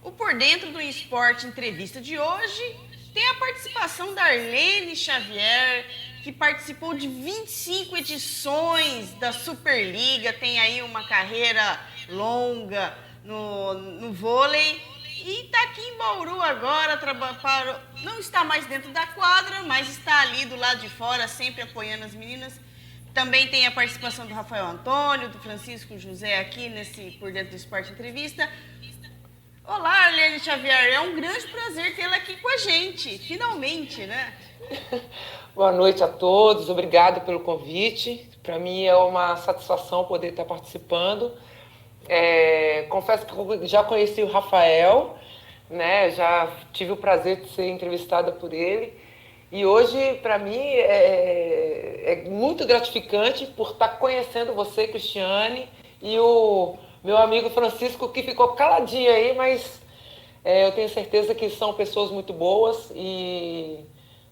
O Por Dentro do Esporte entrevista de hoje tem a participação da Arlene Xavier, que participou de 25 edições da Superliga, tem aí uma carreira longa no vôlei e está aqui em Bauru agora, não está mais dentro da quadra, mas está ali do lado de fora, sempre apoiando as meninas. Também tem a participação do Rafael Antônio, do Francisco José aqui nesse Por Dentro do Esporte Entrevista. Olá, Arlene Xavier, é um grande prazer tê-la aqui com a gente, finalmente, né? Boa noite a todos, obrigado pelo convite. Para mim é uma satisfação poder estar participando. Confesso que eu já conheci o Rafael, né? Já tive o prazer de ser entrevistada por ele. E hoje, para mim, é muito gratificante por estar conhecendo você, Cristiane, e o meu amigo Francisco, que ficou caladinho aí, mas eu tenho certeza que são pessoas muito boas e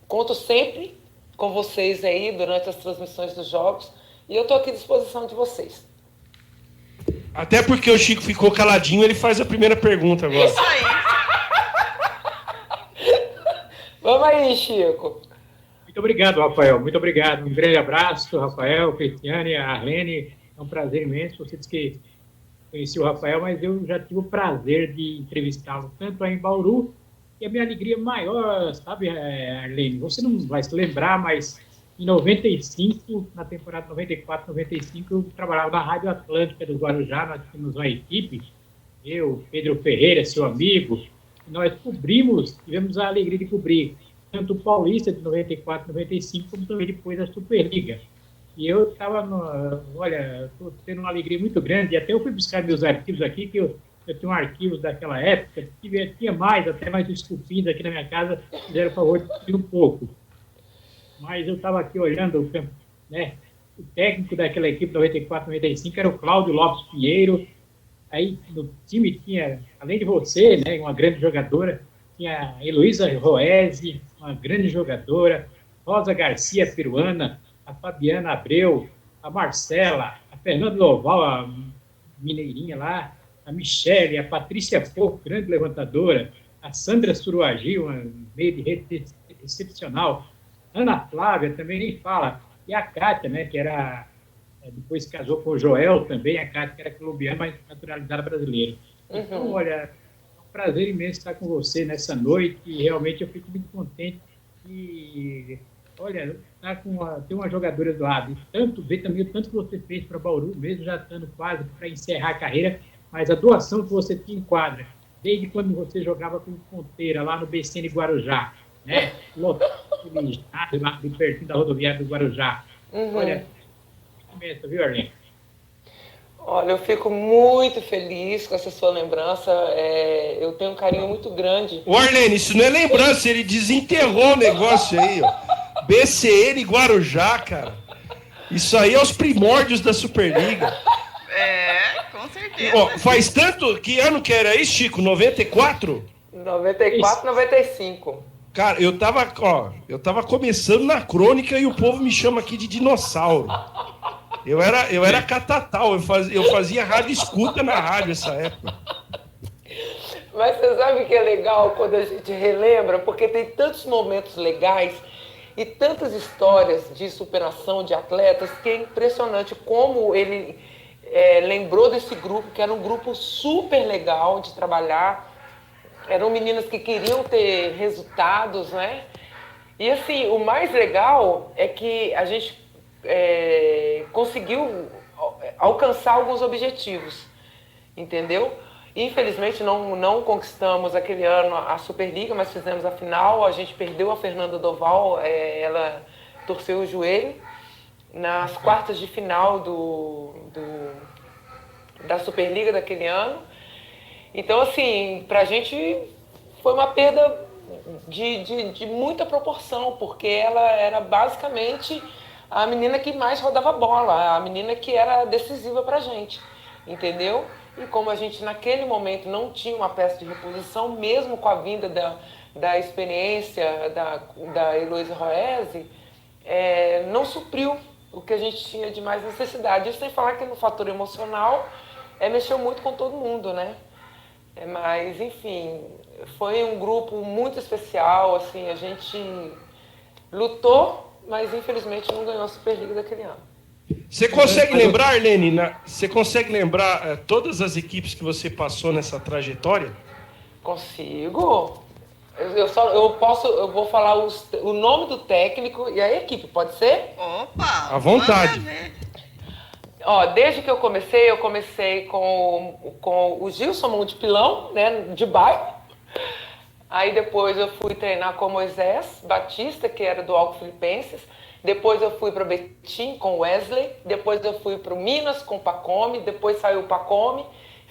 conto sempre com vocês aí durante as transmissões dos jogos. E eu estou aqui à disposição de vocês. Até porque o Chico ficou caladinho, ele faz a primeira pergunta agora. Isso aí. Vamos aí, Chico. Muito obrigado, Rafael. Muito obrigado. Um grande abraço, Rafael, Cristiane, Arlene. É um prazer imenso. Você disse que conheci o Rafael, mas eu já tive o prazer de entrevistá-lo tanto aí em Bauru, e a minha alegria maior, sabe, Arlene? Você não vai se lembrar, mas em 95, na temporada 94, 95, eu trabalhava na Rádio Atlântica do Guarujá. Nós tínhamos uma equipe, eu, Pedro Ferreira, seu amigo, e nós tivemos a alegria de cobrir tanto o Paulista de 94, 95, como também depois a Superliga. E eu estava, estou tendo uma alegria muito grande, e até eu fui buscar meus arquivos aqui, que eu tenho arquivos daquela época, tinha mais, até mais uns cupins aqui na minha casa, fizeram o favor de pedir um pouco. Mas eu estava aqui olhando, né, o técnico daquela equipe 94, 95 era o Cláudio Lopes Pinheiro. Aí no time tinha, além de você, né, uma grande jogadora, tinha a Heloísa Roese, uma grande jogadora, Rosa Garcia, peruana, a Fabiana Abreu, a Marcela, a Fernanda Loval, a mineirinha lá, a Michele, a Patrícia Porco, grande levantadora, a Sandra Suruagi, uma meio de rede excepcional, Ana Flávia, também nem fala, e a Cátia, né, que era, depois casou com o Joel também, a Cátia, que era colombiana, mas naturalizada brasileira. Então, olha, é um prazer imenso estar com você nessa noite, e realmente eu fico muito contente e, olha, ter uma jogadora do lado, e ver também o tanto que você fez para Bauru, mesmo já estando quase para encerrar a carreira, mas a doação que você tinha em quadra, desde quando você jogava com ponteira lá no BCN Guarujá, né? Lá de pertinho da rodoviária do Guarujá. Olha, imenso, viu, Arlene? Olha, eu fico muito feliz com essa sua lembrança. Eu tenho um carinho muito grande. Ô Arlene, isso não é lembrança, ele desenterrou o negócio aí, ó. BCN Guarujá, cara. Isso aí é os primórdios da Superliga. Com certeza. Ó, faz tanto, que ano que era isso, Chico? 94? 94, 95. Cara, eu tava começando na crônica e o povo me chama aqui de dinossauro. Eu era catatal, eu fazia rádio escuta na rádio essa época. Mas você sabe que é legal quando a gente relembra, porque tem tantos momentos legais e tantas histórias de superação de atletas que é impressionante como ele lembrou desse grupo, que era um grupo super legal de trabalhar. Eram meninas que queriam ter resultados, né? E assim, o mais legal é que a gente conseguiu alcançar alguns objetivos, entendeu? Infelizmente não conquistamos aquele ano a Superliga, mas fizemos a final. A gente perdeu a Fernanda Doval, ela torceu o joelho nas quartas de final da Superliga daquele ano. Então, assim, pra gente foi uma perda de muita proporção, porque ela era basicamente a menina que mais rodava bola, a menina que era decisiva pra gente, entendeu? E como a gente naquele momento não tinha uma peça de reposição, mesmo com a vinda da experiência da Heloísa Roese, não supriu o que a gente tinha de mais necessidade. Isso sem falar que no fator emocional mexeu muito com todo mundo, né? Mas, enfim, foi um grupo muito especial, assim, a gente lutou, mas infelizmente não ganhou a Superliga daquele ano. Você consegue lembrar, Arlene, você consegue lembrar todas as equipes que você passou nessa trajetória? Consigo. Eu vou falar o nome do técnico e a equipe, pode ser? Opa! À vontade. Manda ver. Ó, desde que eu comecei com o Gilson Monte Pilão, né, de bairro. Aí depois eu fui treinar com Moisés Batista, que era do Alco Filipenses. Depois eu fui para Betim com Wesley. Depois eu fui para o Minas com o Pacome. Depois saiu o Pacome,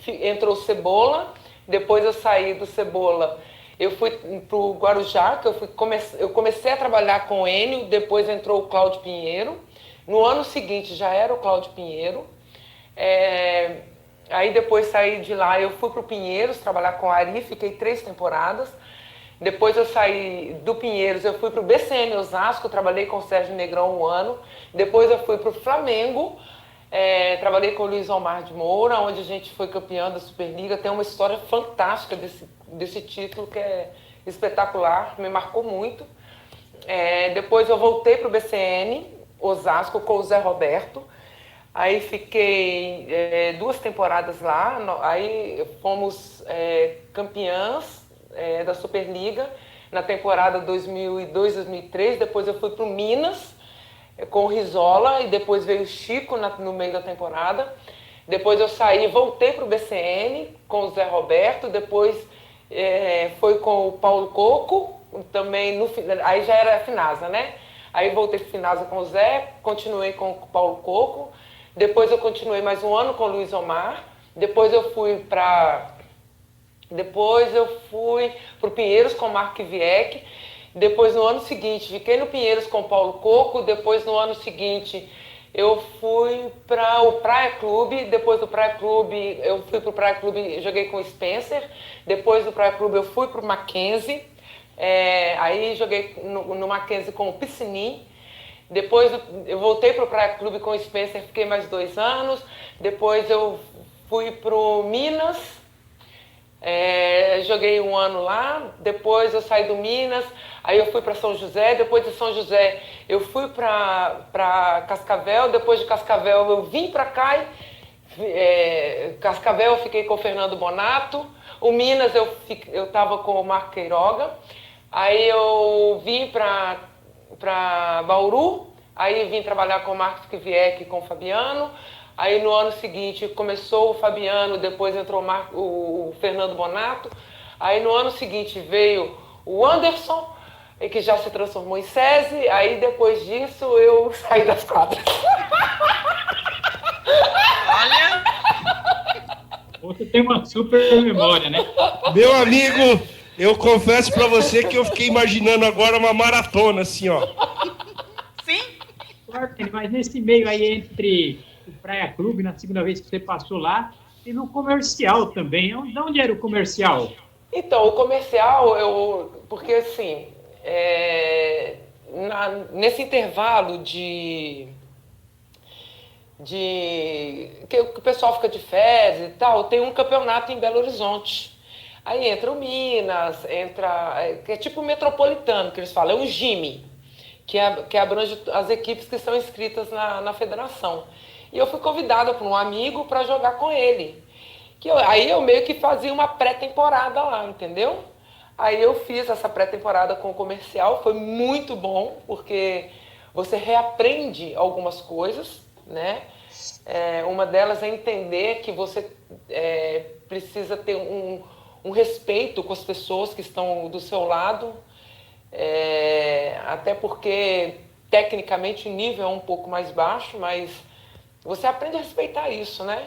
entrou o Cebola. Depois eu saí do Cebola. Eu fui para o Guarujá, que eu comecei a trabalhar com o Enio. Depois entrou o Cláudio Pinheiro. No ano seguinte já era o Cláudio Pinheiro. Aí depois saí de lá, eu fui para o Pinheiros trabalhar com a Ari, fiquei 3 temporadas. Depois eu saí do Pinheiros, eu fui para o BCN Osasco, trabalhei com o Sérgio Negrão 1 ano. Depois eu fui para o Flamengo, trabalhei com o Luiz Omar de Moura, onde a gente foi campeão da Superliga. Tem uma história fantástica desse título que é espetacular, me marcou muito. Depois eu voltei para o BCN Osasco com o Zé Roberto. Aí fiquei 2 temporadas lá, aí fomos campeãs da Superliga na temporada 2002-2003. Depois eu fui para o Minas com o Rizola e depois veio o Chico no meio da temporada. Depois eu saí, voltei para o BCN com o Zé Roberto. Depois foi com o Paulo Coco, também aí já era a Finasa, né? Aí voltei para Finasa com o Zé, continuei com o Paulo Coco. Depois eu continuei mais 1 ano com o Luiz Omar. Depois eu fui para o Pinheiros com o Marco Vieck. Depois, no ano seguinte, fiquei no Pinheiros com o Paulo Coco. Depois, no ano seguinte, eu fui para o Praia Clube. Depois do Praia Clube, eu fui para o Praia Clube e joguei com o Spencer. Depois do Praia Clube, eu fui para o Mackenzie. Aí joguei no Mackenzie com o Piscinin. Depois eu voltei para o Praia Clube com o Spencer, fiquei mais 2 anos. Depois eu fui para o Minas, joguei 1 ano lá. Depois eu saí do Minas, aí eu fui para São José. Depois de São José eu fui para Cascavel. Depois de Cascavel eu vim para cá. Cascavel eu fiquei com o Fernando Bonato. O Minas eu estava com o Marco Queiroga. Aí eu vim para Bauru, aí vim trabalhar com o Marcos Kivieck e com o Fabiano. Aí no ano seguinte começou o Fabiano, depois entrou o Fernando Bonato. Aí no ano seguinte veio o Anderson, que já se transformou em SESI. Aí depois disso eu saí das quadras. Olha, Você tem uma super memória, né? Meu amigo, eu confesso pra você que eu fiquei imaginando agora uma maratona, assim, ó. sim. Mas nesse meio aí entre o Praia Clube, na segunda vez que você passou lá, teve um comercial também. De onde era o comercial? Então, o comercial, porque assim, nesse intervalo que o pessoal fica de férias e tal, tem um campeonato em Belo Horizonte. Aí entra o Minas, que é tipo o Metropolitano, que eles falam, é o GIME, que abrange as equipes que são inscritas na federação. E eu fui convidada por um amigo para jogar com ele. Aí eu meio que fazia uma pré-temporada lá, entendeu? Aí eu fiz essa pré-temporada com o comercial, foi muito bom, porque você reaprende algumas coisas, né? Uma delas é entender que você precisa ter um respeito com as pessoas que estão do seu lado, até porque tecnicamente o nível é um pouco mais baixo, mas você aprende a respeitar isso, né?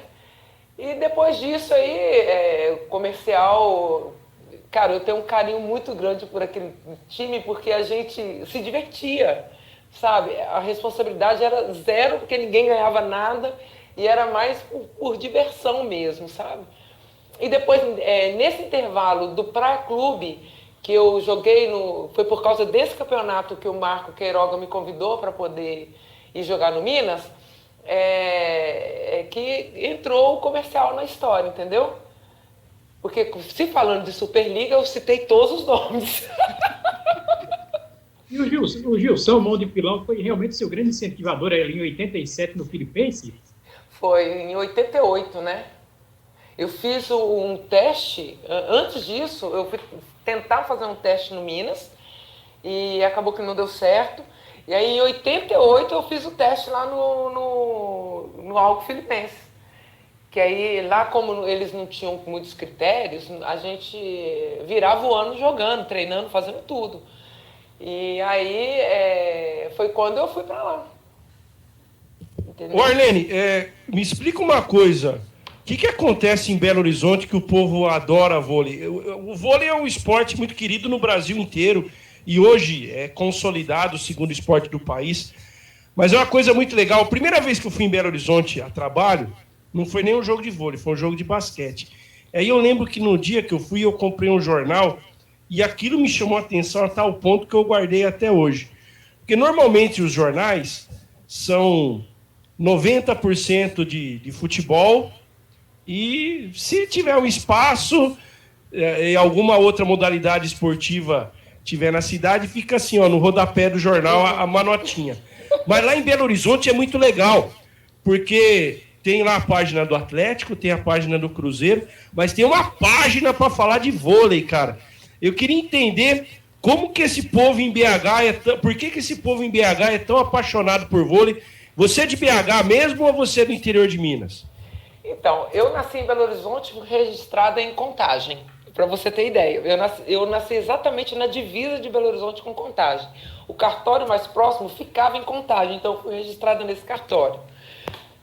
E depois disso aí, comercial, cara, eu tenho um carinho muito grande por aquele time, porque a gente se divertia, sabe? A responsabilidade era zero, porque ninguém ganhava nada, e era mais por diversão mesmo, sabe? E depois, nesse intervalo do Praia Clube, que eu joguei foi por causa desse campeonato que o Marco Queiroga me convidou para poder ir jogar no Minas, que entrou o comercial na história, entendeu? Porque se falando de Superliga, eu citei todos os nomes. E o Gilson, mão de pilão, foi realmente seu grande incentivador ali em 87 no Filipense? Foi em 88, né? Eu fiz um teste, antes disso, eu fui tentar fazer um teste no Minas, e acabou que não deu certo. E aí, em 88, eu fiz o teste lá no Alco Filipense. Que aí, lá como eles não tinham muitos critérios, a gente virava o ano jogando, treinando, fazendo tudo. E aí, foi quando eu fui para lá. Entendeu? Ô Arlene, me explica uma coisa. O que acontece em Belo Horizonte que o povo adora vôlei? O vôlei é um esporte muito querido no Brasil inteiro e hoje é consolidado o segundo esporte do país. Mas é uma coisa muito legal. A primeira vez que eu fui em Belo Horizonte a trabalho, não foi nem um jogo de vôlei, foi um jogo de basquete. Aí eu lembro que no dia que eu fui, eu comprei um jornal e aquilo me chamou a atenção a tal ponto que eu guardei até hoje. Porque normalmente os jornais são 90% de futebol e se tiver um espaço e alguma outra modalidade esportiva tiver na cidade, fica assim, ó, no rodapé do jornal uma notinha. Mas lá em Belo Horizonte é muito legal, porque tem lá a página do Atlético, tem a página do Cruzeiro, mas tem uma página para falar de vôlei, cara. Eu queria entender como que esse povo em BH por que esse povo em BH é tão apaixonado por vôlei. Você é de BH mesmo ou você é do interior de Minas? Então, eu nasci em Belo Horizonte, registrada em Contagem, para você ter ideia. Eu nasci exatamente na divisa de Belo Horizonte com Contagem. O cartório mais próximo ficava em Contagem, então eu fui registrada nesse cartório.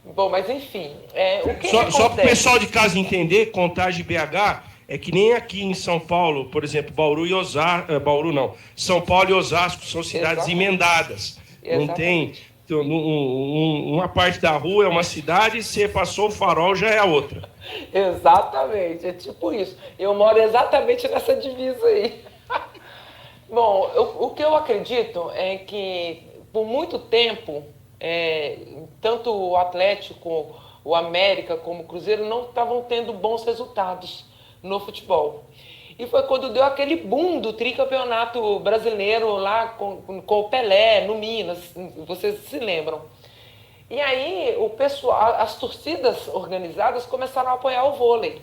Bom, mas enfim, o que Só para o pessoal de casa entender, Contagem BH é que nem aqui em São Paulo, por exemplo, Bauru e Osasco, Bauru não, São Paulo e Osasco são cidades emendadas. Exatamente. Não tem uma parte da rua é uma cidade, se passou o farol já é a outra. Exatamente, é tipo isso. Eu moro exatamente nessa divisa aí. Bom, o que eu acredito é que por muito tempo, tanto o Atlético, o América como o Cruzeiro não estavam tendo bons resultados no futebol. E foi quando deu aquele boom do tricampeonato brasileiro lá com o Pelé, no Minas, vocês se lembram. E aí o pessoal, as torcidas organizadas começaram a apoiar o vôlei,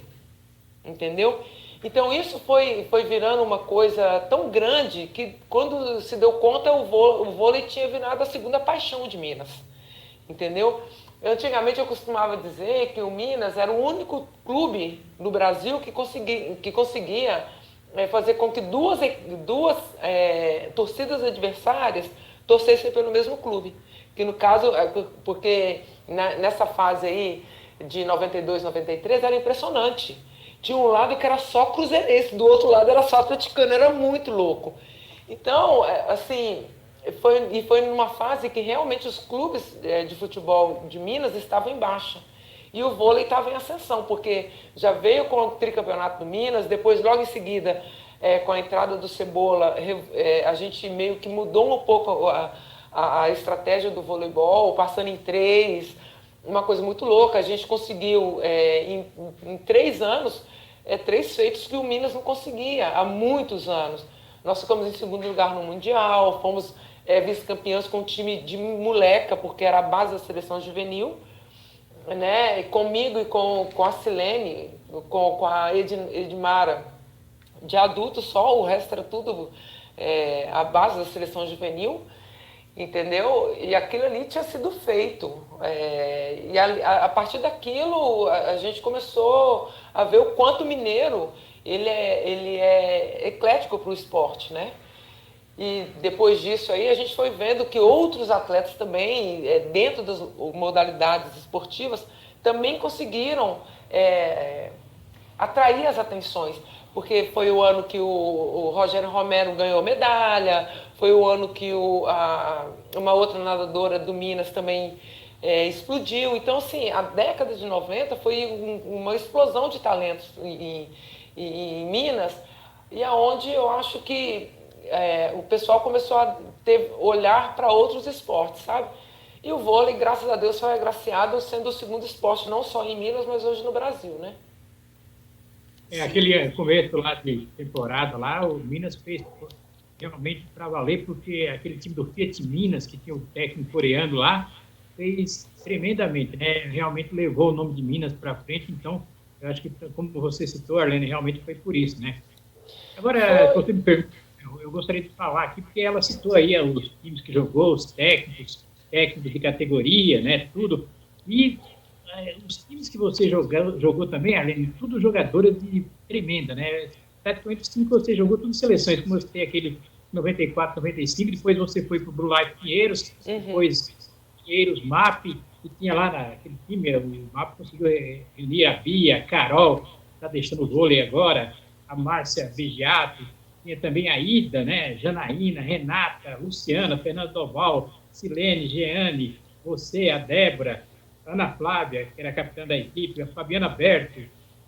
entendeu? Então isso foi virando uma coisa tão grande que quando se deu conta o vôlei tinha virado a segunda paixão de Minas, entendeu? Antigamente eu costumava dizer que o Minas era o único clube no Brasil que conseguia fazer com que duas torcidas adversárias torcessem pelo mesmo clube. Que no caso, porque nessa fase aí de 92, 93 era impressionante. Tinha um lado que era só cruzeirense, do outro lado era só atleticano, era muito louco. Então, assim, foi numa fase que realmente os clubes de futebol de Minas estavam em baixa. E o vôlei estava em ascensão, porque já veio com o tricampeonato do Minas, depois logo em seguida, com a entrada do Cebola, a gente meio que mudou um pouco a estratégia do voleibol, passando em 3, uma coisa muito louca. A gente conseguiu, em 3 anos, 3 feitos que o Minas não conseguia há muitos anos. Nós ficamos em segundo lugar no Mundial, fomos vice-campeões com um time de moleca, porque era a base da seleção juvenil, né? Comigo e com a Silene, com a Edmara, de adulto só, o resto era tudo a base da seleção juvenil, entendeu? E aquilo ali tinha sido feito. E a partir daquilo, a gente começou a ver o quanto o mineiro ele é eclético para o esporte, né? E depois disso aí, a gente foi vendo que outros atletas também, dentro das modalidades esportivas, também conseguiram atrair as atenções. Porque foi o ano que o Rogério Romero ganhou medalha, foi o ano que uma outra nadadora do Minas também explodiu. Então, assim, a década de 90 foi uma explosão de talentos em Minas, e aonde eu acho que o pessoal começou a olhar para outros esportes, sabe? E o vôlei, graças a Deus, foi agraciado sendo o segundo esporte, não só em Minas, mas hoje no Brasil, né? aquele começo lá de temporada lá, o Minas fez realmente para valer, porque aquele time do Fiat Minas, que tinha o técnico coreano lá, fez tremendamente, né? Realmente levou o nome de Minas para frente, então eu acho que, como você citou, Arlene, realmente foi por isso, né? Agora, se Foi. você me pergunta, eu gostaria de falar aqui, porque ela citou aí os times que jogou, os técnicos de categoria, né, tudo. E os times que você jogou também, Arlene, tudo jogadores de tremenda, né? Praticamente os times que você jogou, tudo seleções, como você tem aquele 94, 95, depois você foi para o Blue Light Pinheiros, depois Pinheiros, MAP, e tinha lá naquele time, o MAP conseguiu reunir a Bia, a Carol, está deixando o vôlei agora, a Márcia Begiato, tinha também a Ida, né? Janaína, Renata, Luciana, Fernanda Doval, Silene, Jeane, você, a Débora, Ana Flávia, que era a capitã da equipe, a Fabiana Berto,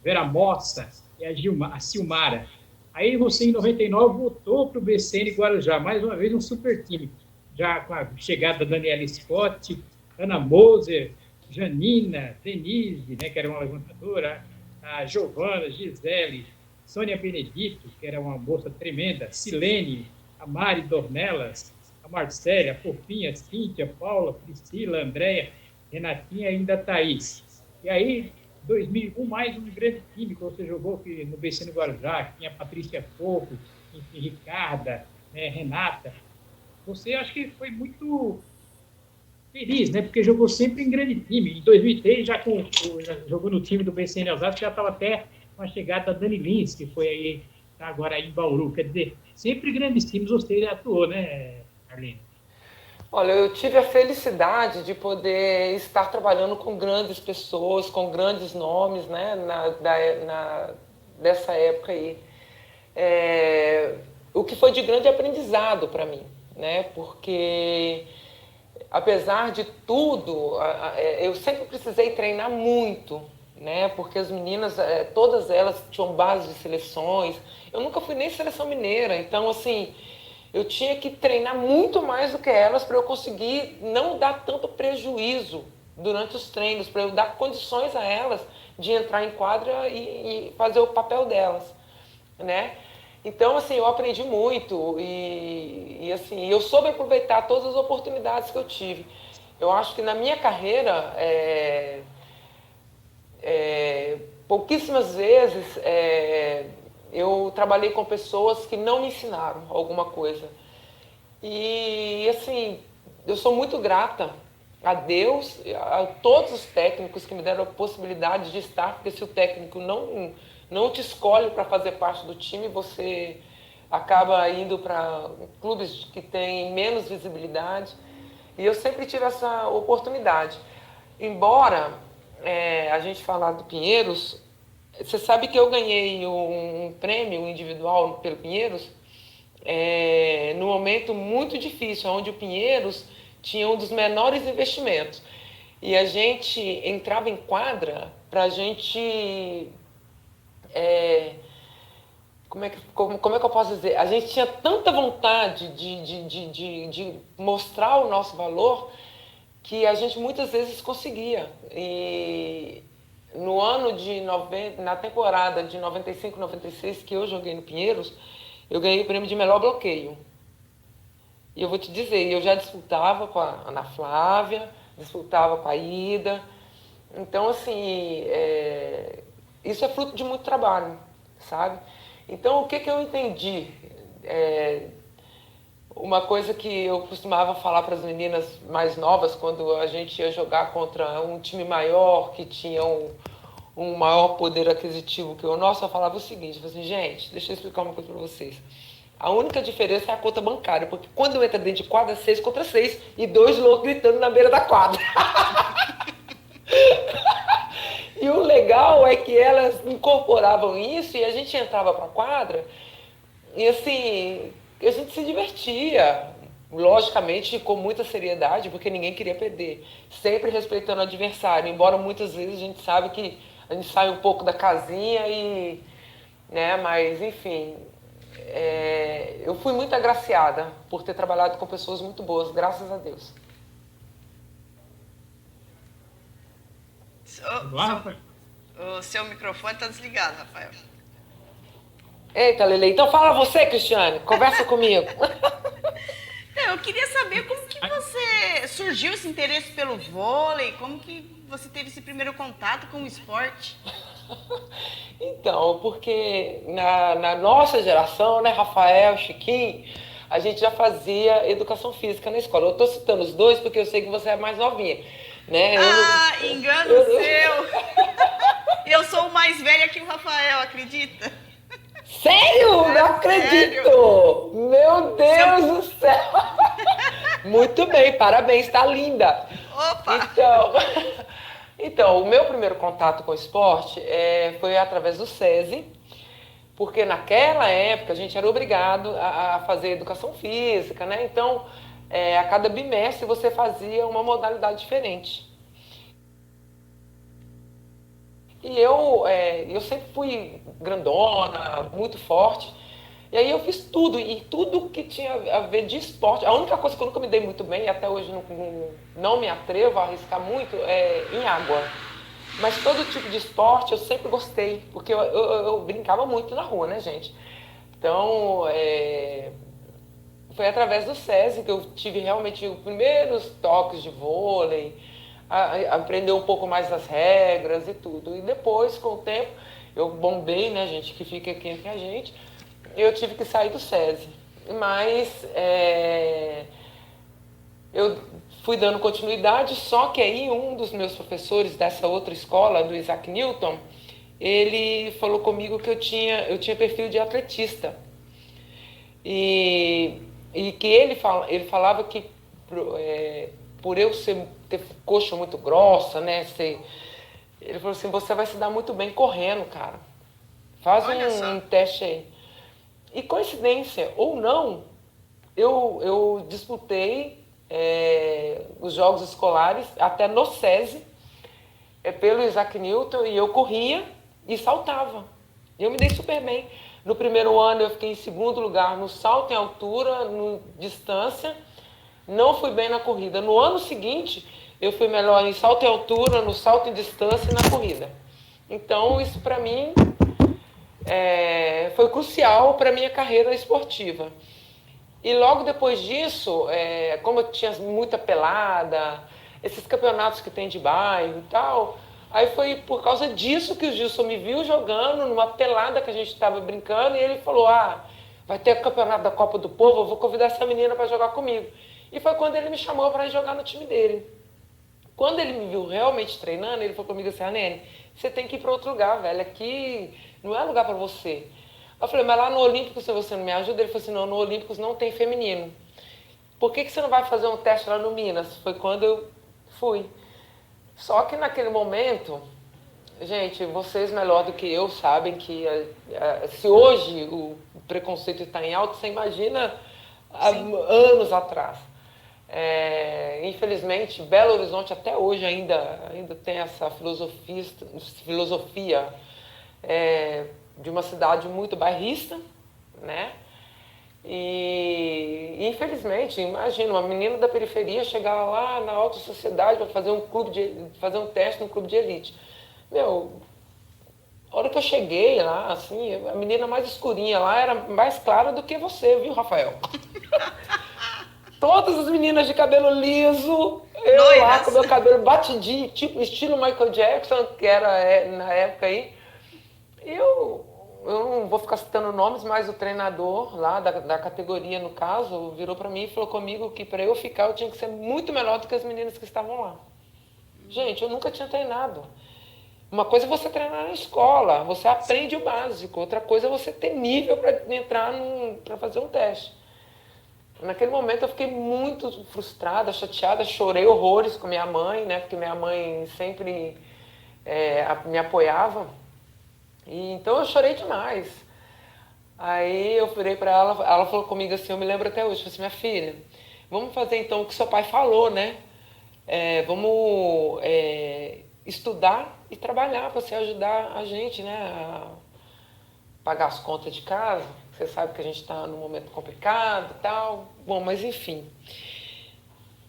Vera Mossa e a Silmara. Aí você, em 99, voltou para o BCN Guarujá, mais uma vez um super time, já com a chegada da Daniela Scott, Ana Moser, Janina, Denise, né, que era uma levantadora, a Giovana, Gisele, Sônia Benedito, que era uma moça tremenda, Silene, a Mari Dornelas, a Marcélia, a Fofinha, a Cíntia, a Paula, a Priscila, a Andréia, Renatinha e ainda a Thaís. E aí, 2001, mais um grande time que você jogou aqui no BC Guarujá, tinha a Patrícia Fofo, enfim, Ricarda, né, Renata. Você acho que foi muito feliz, né? Porque jogou sempre em grande time. Em 2003, já jogou no time do BCN Osasco, já estava até com a chegada da Dani Lins, que foi aí, tá agora aí em Bauru. Quer dizer, sempre grandes times você atuou, né, Arlindo? Olha, eu tive a felicidade de poder estar trabalhando com grandes pessoas, com grandes nomes, né, dessa época aí. O que foi de grande aprendizado para mim, né, porque apesar de tudo, eu sempre precisei treinar muito, né, porque as meninas, todas elas tinham base de seleções. Eu nunca fui nem seleção mineira, então assim, eu tinha que treinar muito mais do que elas para eu conseguir não dar tanto prejuízo durante os treinos, para eu dar condições a elas de entrar em quadra e fazer o papel delas, né? Então, assim, eu aprendi muito assim, eu soube aproveitar todas as oportunidades que eu tive. Eu acho que na minha carreira, pouquíssimas vezes eu trabalhei com pessoas que não me ensinaram alguma coisa. E, assim, eu sou muito grata a Deus, a todos os técnicos que me deram a possibilidade de estar, porque se o técnico não te escolhe para fazer parte do time, você acaba indo para clubes que têm menos visibilidade. E eu sempre tive essa oportunidade. Embora a gente falar do Pinheiros, você sabe que eu ganhei um prêmio individual pelo Pinheiros num momento muito difícil, onde o Pinheiros tinha um dos menores investimentos. E a gente entrava em quadra para a gente. Como é que eu posso dizer? A gente tinha tanta vontade de mostrar o nosso valor que a gente muitas vezes conseguia. E no ano de 90, na temporada de 95, 96 que eu joguei no Pinheiros, eu ganhei o prêmio de melhor bloqueio. E eu vou te dizer, eu já disputava com a Ana Flávia, disputava com a Ida. Então, assim, isso é fruto de muito trabalho, sabe? Então, o que eu entendi? Uma coisa que eu costumava falar para as meninas mais novas, quando a gente ia jogar contra um time maior, que tinha um maior poder aquisitivo que o nosso, eu falava o seguinte, eu falava assim, gente, deixa eu explicar uma coisa para vocês. A única diferença é a conta bancária, porque quando entra dentro de quadra, 6 contra 6 e 2 loucos gritando na beira da quadra. E o legal é que elas incorporavam isso e a gente entrava para a quadra e assim, a gente se divertia, logicamente com muita seriedade, porque ninguém queria perder, sempre respeitando o adversário, embora muitas vezes a gente sabe que a gente sai um pouco da casinha né, mas enfim, eu fui muito agraciada por ter trabalhado com pessoas muito boas, graças a Deus. O seu microfone está desligado, Rafael. Eita, Lele. Então fala você, Cristiane. Conversa comigo. Então, eu queria saber como que você surgiu esse interesse pelo vôlei, como que você teve esse primeiro contato com o esporte? Então, porque na nossa geração, né, Rafael, Chiquinho, a gente já fazia educação física na escola. Eu estou citando os dois porque eu sei que você é mais novinha, né? Ah, engano seu! Eu sou mais velha que o Rafael, acredita? Sério? Não acredito! Sério? Meu Deus do céu! Muito bem, parabéns, tá linda! Opa! Então, o meu primeiro contato com o esporte foi através do SESI, porque naquela época a gente era obrigado a fazer educação física, né? Então, a cada bimestre você fazia uma modalidade diferente. E eu sempre fui grandona, muito forte. E aí eu fiz tudo, e tudo que tinha a ver de esporte. A única coisa que eu nunca me dei muito bem, e até hoje não me atrevo a arriscar muito, é em água. Mas todo tipo de esporte eu sempre gostei, porque eu brincava muito na rua, né, gente? Então, foi através do SESI que eu tive realmente os primeiros toques de vôlei, aprender um pouco mais das regras e tudo. E depois, com o tempo, eu bombei, né, gente, que fica aqui entre a gente, eu tive que sair do SESI. Mas eu fui dando continuidade, só que aí um dos meus professores dessa outra escola, do Isaac Newton, ele falou comigo que eu tinha perfil de atletista. E que ele falava que por eu ter coxa muito grossa, né? Ele falou assim, você vai se dar muito bem correndo, cara. Faz um teste aí. E coincidência ou não, eu disputei os jogos escolares até no SESI, pelo Isaac Newton, e eu corria e saltava. E eu me dei super bem. No primeiro ano eu fiquei em segundo lugar no salto em altura, no distância. Não fui bem na corrida. No ano seguinte, eu fui melhor em salto em altura, no salto em distância e na corrida. Então, isso para mim foi crucial para a minha carreira esportiva. E logo depois disso, como eu tinha muita pelada, esses campeonatos que tem de bairro e tal, aí foi por causa disso que o Gilson me viu jogando numa pelada que a gente estava brincando, e ele falou, vai ter o campeonato da Copa do Povo, eu vou convidar essa menina para jogar comigo. E foi quando ele me chamou para jogar no time dele. Quando ele me viu realmente treinando, ele falou comigo assim, Arlene, você tem que ir para outro lugar, velho, aqui não é lugar para você. Eu falei, mas lá no Olímpicos, se você não me ajuda, ele falou assim, não, no Olímpicos não tem feminino. Por que você não vai fazer um teste lá no Minas? Foi quando eu fui. Só que naquele momento, gente, vocês melhor do que eu sabem que se hoje o preconceito está em alta, você imagina há anos atrás. Infelizmente, Belo Horizonte até hoje ainda tem essa filosofia de uma cidade muito bairrista, né? E infelizmente, imagina, uma menina da periferia chegar lá na alta sociedade para fazer fazer um teste no clube de elite. Meu, a hora que eu cheguei lá, assim, a menina mais escurinha lá era mais clara do que você, viu, Rafael? Todas as meninas de cabelo liso, eu lá com meu cabelo batidinho, tipo estilo Michael Jackson, que era na época aí. Eu não vou ficar citando nomes, mas o treinador lá da categoria, no caso, virou para mim e falou comigo que para eu ficar eu tinha que ser muito melhor do que as meninas que estavam lá. Gente, eu nunca tinha treinado. Uma coisa é você treinar na escola, você aprende o básico. Outra coisa é você ter nível para entrar para fazer um teste. Naquele momento eu fiquei muito frustrada, chateada, chorei horrores com minha mãe, né? Porque minha mãe sempre me apoiava. E então eu chorei demais. Aí eu virei para ela falou comigo assim, eu me lembro até hoje, falou assim, minha filha, vamos fazer então o que seu pai falou, né? Vamos estudar e trabalhar para você ajudar a gente, né? A pagar as contas de casa. Você sabe que a gente está num momento complicado e tal. Bom, mas enfim.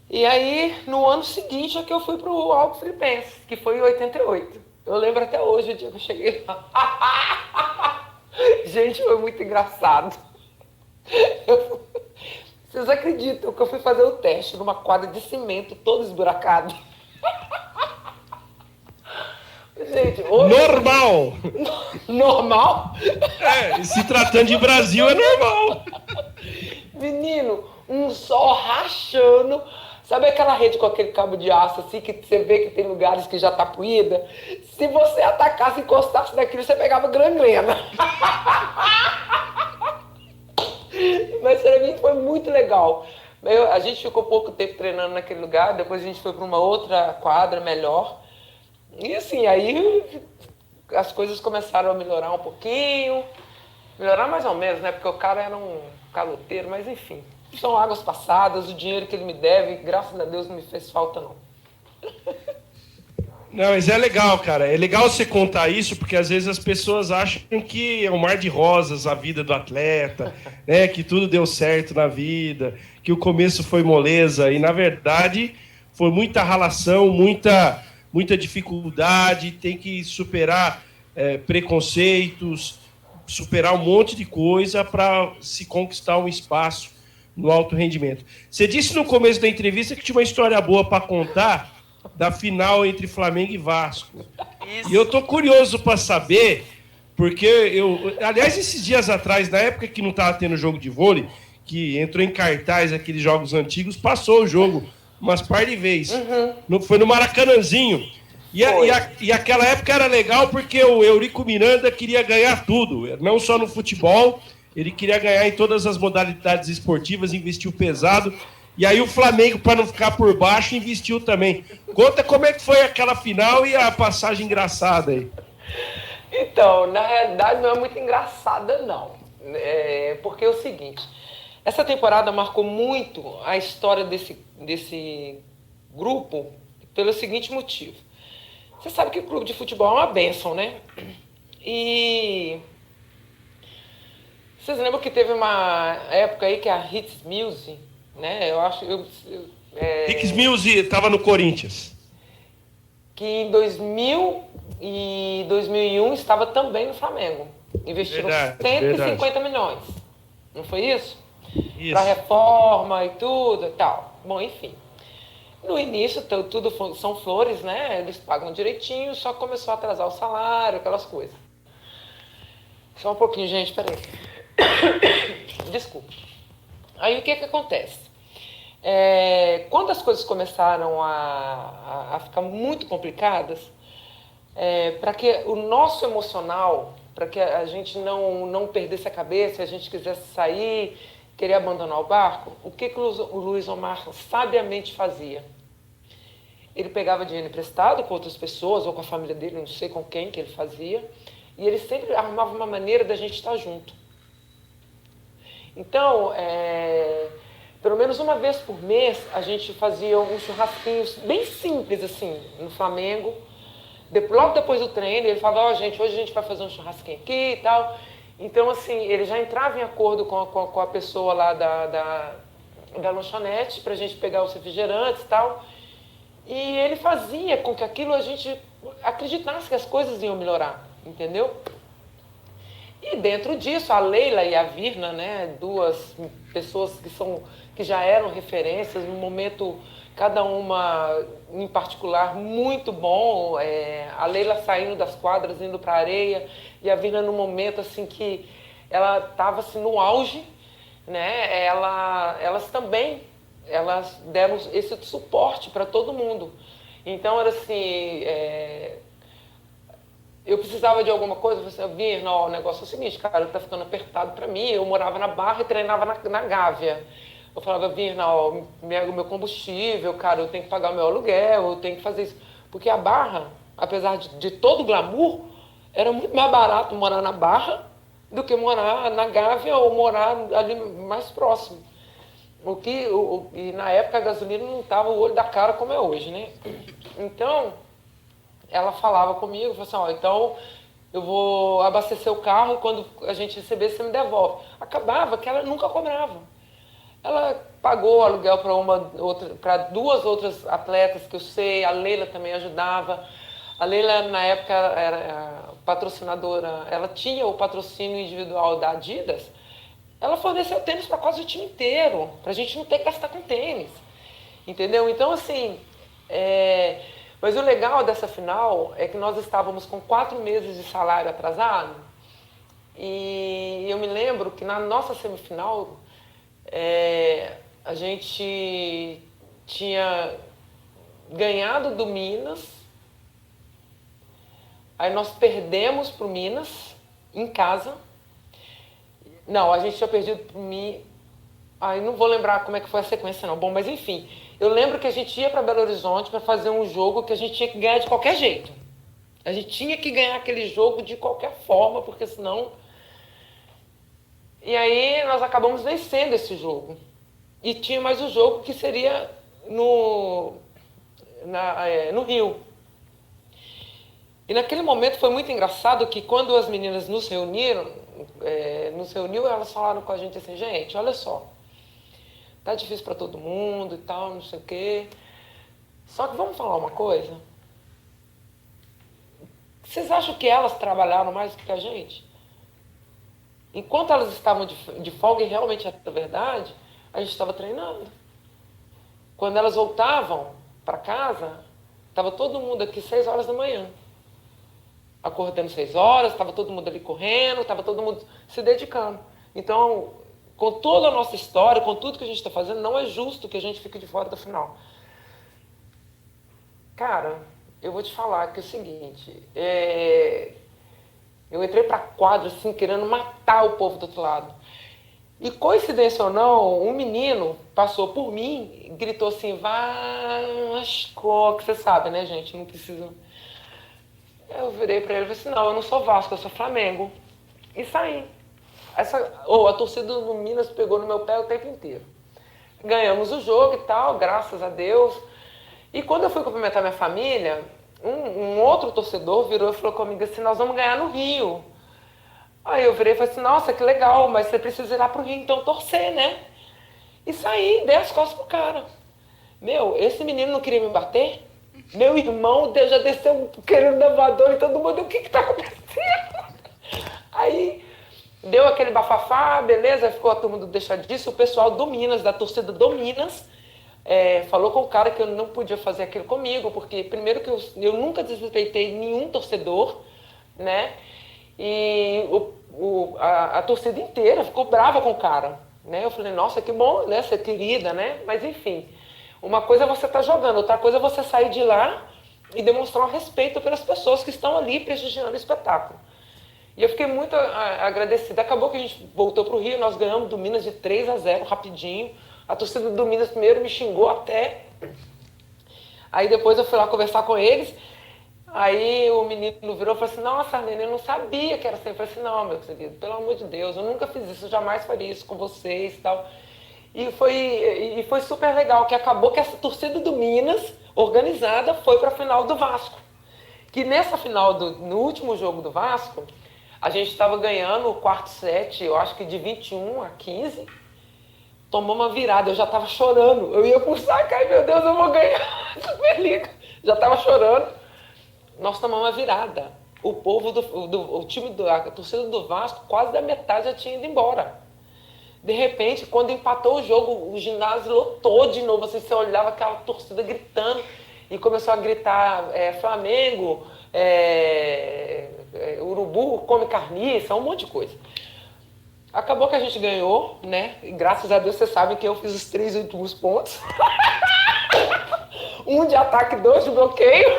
E aí, no ano seguinte, é que eu fui para o Alto Filipenses, que foi em 88. Eu lembro até hoje o dia que eu cheguei lá. Gente, foi muito engraçado. Eu- Vocês acreditam que eu fui fazer o teste numa quadra de cimento toda esburacada? Gente, hoje... Normal! Normal? Se tratando de Brasil, é normal. Menino, um sol rachando. Sabe aquela rede com aquele cabo de aço assim, que você vê que tem lugares que já tá puída? Se você atacasse e encostasse naquilo, você pegava gangrena. Mas pra mim foi muito legal. A gente ficou pouco tempo treinando naquele lugar, depois a gente foi para uma outra quadra melhor. E assim, aí as coisas começaram a melhorar um pouquinho. Melhorar mais ou menos, né? Porque o cara era um caloteiro, mas enfim. São águas passadas, o dinheiro que ele me deve, graças a Deus não me fez falta, não. Não, mas é legal, cara. É legal você contar isso, porque às vezes as pessoas acham que é um mar de rosas a vida do atleta, né? Que tudo deu certo na vida, que o começo foi moleza. E, na verdade, foi muita ralação, muita dificuldade, tem que superar preconceitos, superar um monte de coisa para se conquistar um espaço no alto rendimento. Você disse no começo da entrevista que tinha uma história boa para contar da final entre Flamengo e Vasco. Isso. E eu tô curioso para saber, porque aliás, esses dias atrás, na época que não tava tendo jogo de vôlei, que entrou em cartaz aqueles jogos antigos, passou o jogo umas par de vezes. Foi no Maracanãzinho. E aquela época era legal porque o Eurico Miranda queria ganhar tudo, não só no futebol, ele queria ganhar em todas as modalidades esportivas, investiu pesado. E aí o Flamengo, para não ficar por baixo, investiu também. Conta como é que foi aquela final e a passagem engraçada aí. Então, na realidade não é muito engraçada, não. Porque é o seguinte, essa temporada marcou muito a história desse grupo pelo seguinte motivo. Você sabe que o clube de futebol é uma bênção, né? E vocês lembram que teve uma época aí que a Hits Music, né? Eu acho... Hicks Mills estava no Corinthians. Que em 2000 e 2001 estava também no Flamengo. Investiram 150 milhões. Não foi isso? Isso. Para reforma e tudo e tal. Bom, enfim. No início, tudo são flores, né? Eles pagam direitinho, só começou a atrasar o salário, aquelas coisas. Só um pouquinho, gente, peraí. Desculpa. Aí o que acontece? Quando as coisas começaram a ficar muito complicadas, para que o nosso emocional, para que a gente não perdesse a cabeça, a gente quisesse sair, querer abandonar o barco, o que o Luiz Omar sabiamente fazia? Ele pegava dinheiro emprestado com outras pessoas, ou com a família dele, não sei com quem que ele fazia, e ele sempre arrumava uma maneira da gente estar junto. Então, pelo menos uma vez por mês, a gente fazia uns churrasquinhos bem simples, assim, no Flamengo. Logo depois do treino, ele falava, gente, hoje a gente vai fazer um churrasquinho aqui e tal. Então, assim, ele já entrava em acordo com a pessoa lá da lanchonete para a gente pegar os refrigerantes e tal. E ele fazia com que aquilo a gente acreditasse que as coisas iam melhorar, entendeu? E dentro disso, a Leila e a Virna, né, duas pessoas que já eram referências, num momento, cada uma em particular, muito bom. A Leila saindo das quadras, indo para a areia, e a Virna num momento assim que ela estava assim, no auge, né? Elas deram esse suporte para todo mundo. Então era assim, eu precisava de alguma coisa, você vir, não, o negócio é o seguinte, cara, tá ficando apertado para mim. Eu morava na Barra e treinava na Gávea. Eu falava, Virna, ó, meu combustível, cara, eu tenho que pagar o meu aluguel, eu tenho que fazer isso. Porque a Barra, apesar de todo o glamour, era muito mais barato morar na Barra do que morar na Gávea ou morar ali mais próximo. E na época a gasolina não estava o olho da cara como é hoje, né? Então, ela falava comigo, falava assim, ó, então eu vou abastecer o carro e quando a gente receber, você me devolve. Acabava que ela nunca cobrava. Ela pagou aluguel para duas outras atletas que eu sei, a Leila também ajudava. A Leila, na época, patrocinadora, ela tinha o patrocínio individual da Adidas, ela forneceu tênis para quase o time inteiro, para a gente não ter que gastar com tênis, entendeu? Então, assim, mas o legal dessa final é que nós estávamos com 4 meses de salário atrasado, e eu me lembro que na nossa semifinal, a gente tinha ganhado do Minas, aí nós perdemos para o Minas, em casa. Não, a gente tinha perdido para o Minas. Aí não vou lembrar como é que foi a sequência, não. Bom, mas enfim, eu lembro que a gente ia para Belo Horizonte para fazer um jogo que a gente tinha que ganhar de qualquer jeito. A gente tinha que ganhar aquele jogo de qualquer forma, porque senão... E aí nós acabamos vencendo esse jogo. E tinha mais um jogo que seria no Rio. E naquele momento foi muito engraçado que quando as meninas nos reuniu, elas falaram com a gente assim, gente, olha só, tá difícil para todo mundo e tal, não sei o quê. Só que vamos falar uma coisa? Vocês acham que elas trabalharam mais do que a gente? Enquanto elas estavam de folga, e realmente é verdade, a gente estava treinando. Quando elas voltavam para casa, estava todo mundo aqui 6 horas da manhã. Acordando 6 horas, estava todo mundo ali correndo, estava todo mundo se dedicando. Então, com toda a nossa história, com tudo que a gente está fazendo, não é justo que a gente fique de fora da final. Cara, eu vou te falar que é o seguinte, eu entrei para a quadra assim, querendo matar o povo do outro lado. E coincidência ou não, um menino passou por mim e gritou assim, Vasco, que você sabe, né, gente? Não precisa... Eu virei para ele e falei assim, não, eu não sou Vasco, eu sou Flamengo. E saí. A torcida do Minas pegou no meu pé o tempo inteiro. Ganhamos o jogo e tal, graças a Deus. E quando eu fui cumprimentar minha família, um outro torcedor virou e falou comigo assim, nós vamos ganhar no Rio. Aí eu virei e falei assim, nossa, que legal, mas você precisa ir lá pro Rio, então torcer, né? E saí, dei as costas pro cara. Meu, esse menino não queria me bater? Meu irmão já desceu querendo dar voador e todo mundo, o que tá acontecendo? Aí deu aquele bafafá, beleza, ficou a turma do deixar disso, o pessoal do Minas, da torcida do Minas, falou com o cara que eu não podia fazer aquilo comigo, porque primeiro que eu nunca desrespeitei nenhum torcedor, né? E a torcida inteira ficou brava com o cara, né? Eu falei, nossa, que bom, né, ser querida, né? Mas enfim, uma coisa é você estar jogando, outra coisa é você sair de lá e demonstrar um respeito pelas pessoas que estão ali prestigiando o espetáculo. E eu fiquei muito agradecida. Acabou que a gente voltou para o Rio, nós ganhamos do Minas de 3-0, rapidinho. A torcida do Minas primeiro me xingou até. Aí depois eu fui lá conversar com eles. Aí o menino virou e falou assim, nossa, Arlene, eu não sabia que era assim. Eu falei assim, não, meu querido, pelo amor de Deus, eu nunca fiz isso, eu jamais faria isso com vocês e tal. E foi super legal, que acabou que essa torcida do Minas, organizada, foi para a final do Vasco. Que nessa final, no último jogo do Vasco, a gente estava ganhando o quarto set, eu acho que de 21-15, tomou uma virada, eu já estava chorando. Eu ia pro saco, ai meu Deus, eu vou ganhar a Superliga. Já estava chorando. Nós tomamos uma virada. O povo a torcida do Vasco, quase da metade já tinha ido embora. De repente, quando empatou o jogo, o ginásio lotou de novo. Assim, você olhava aquela torcida gritando e começou a gritar Flamengo, Urubu come carniça, um monte de coisa. Acabou que a gente ganhou, né? E graças a Deus vocês sabem que eu fiz os 3 últimos pontos. 1 de ataque, 2 de bloqueio.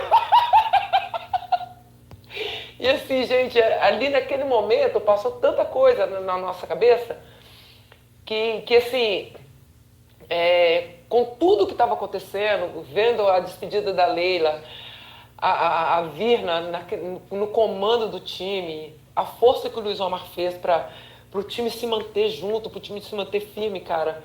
E assim, gente, ali naquele momento passou tanta coisa na nossa cabeça que assim, com tudo que estava acontecendo, vendo a despedida da Leila, a Virna no comando do time, a força que o Luiz Omar fez para o time se manter junto, para o time se manter firme, cara.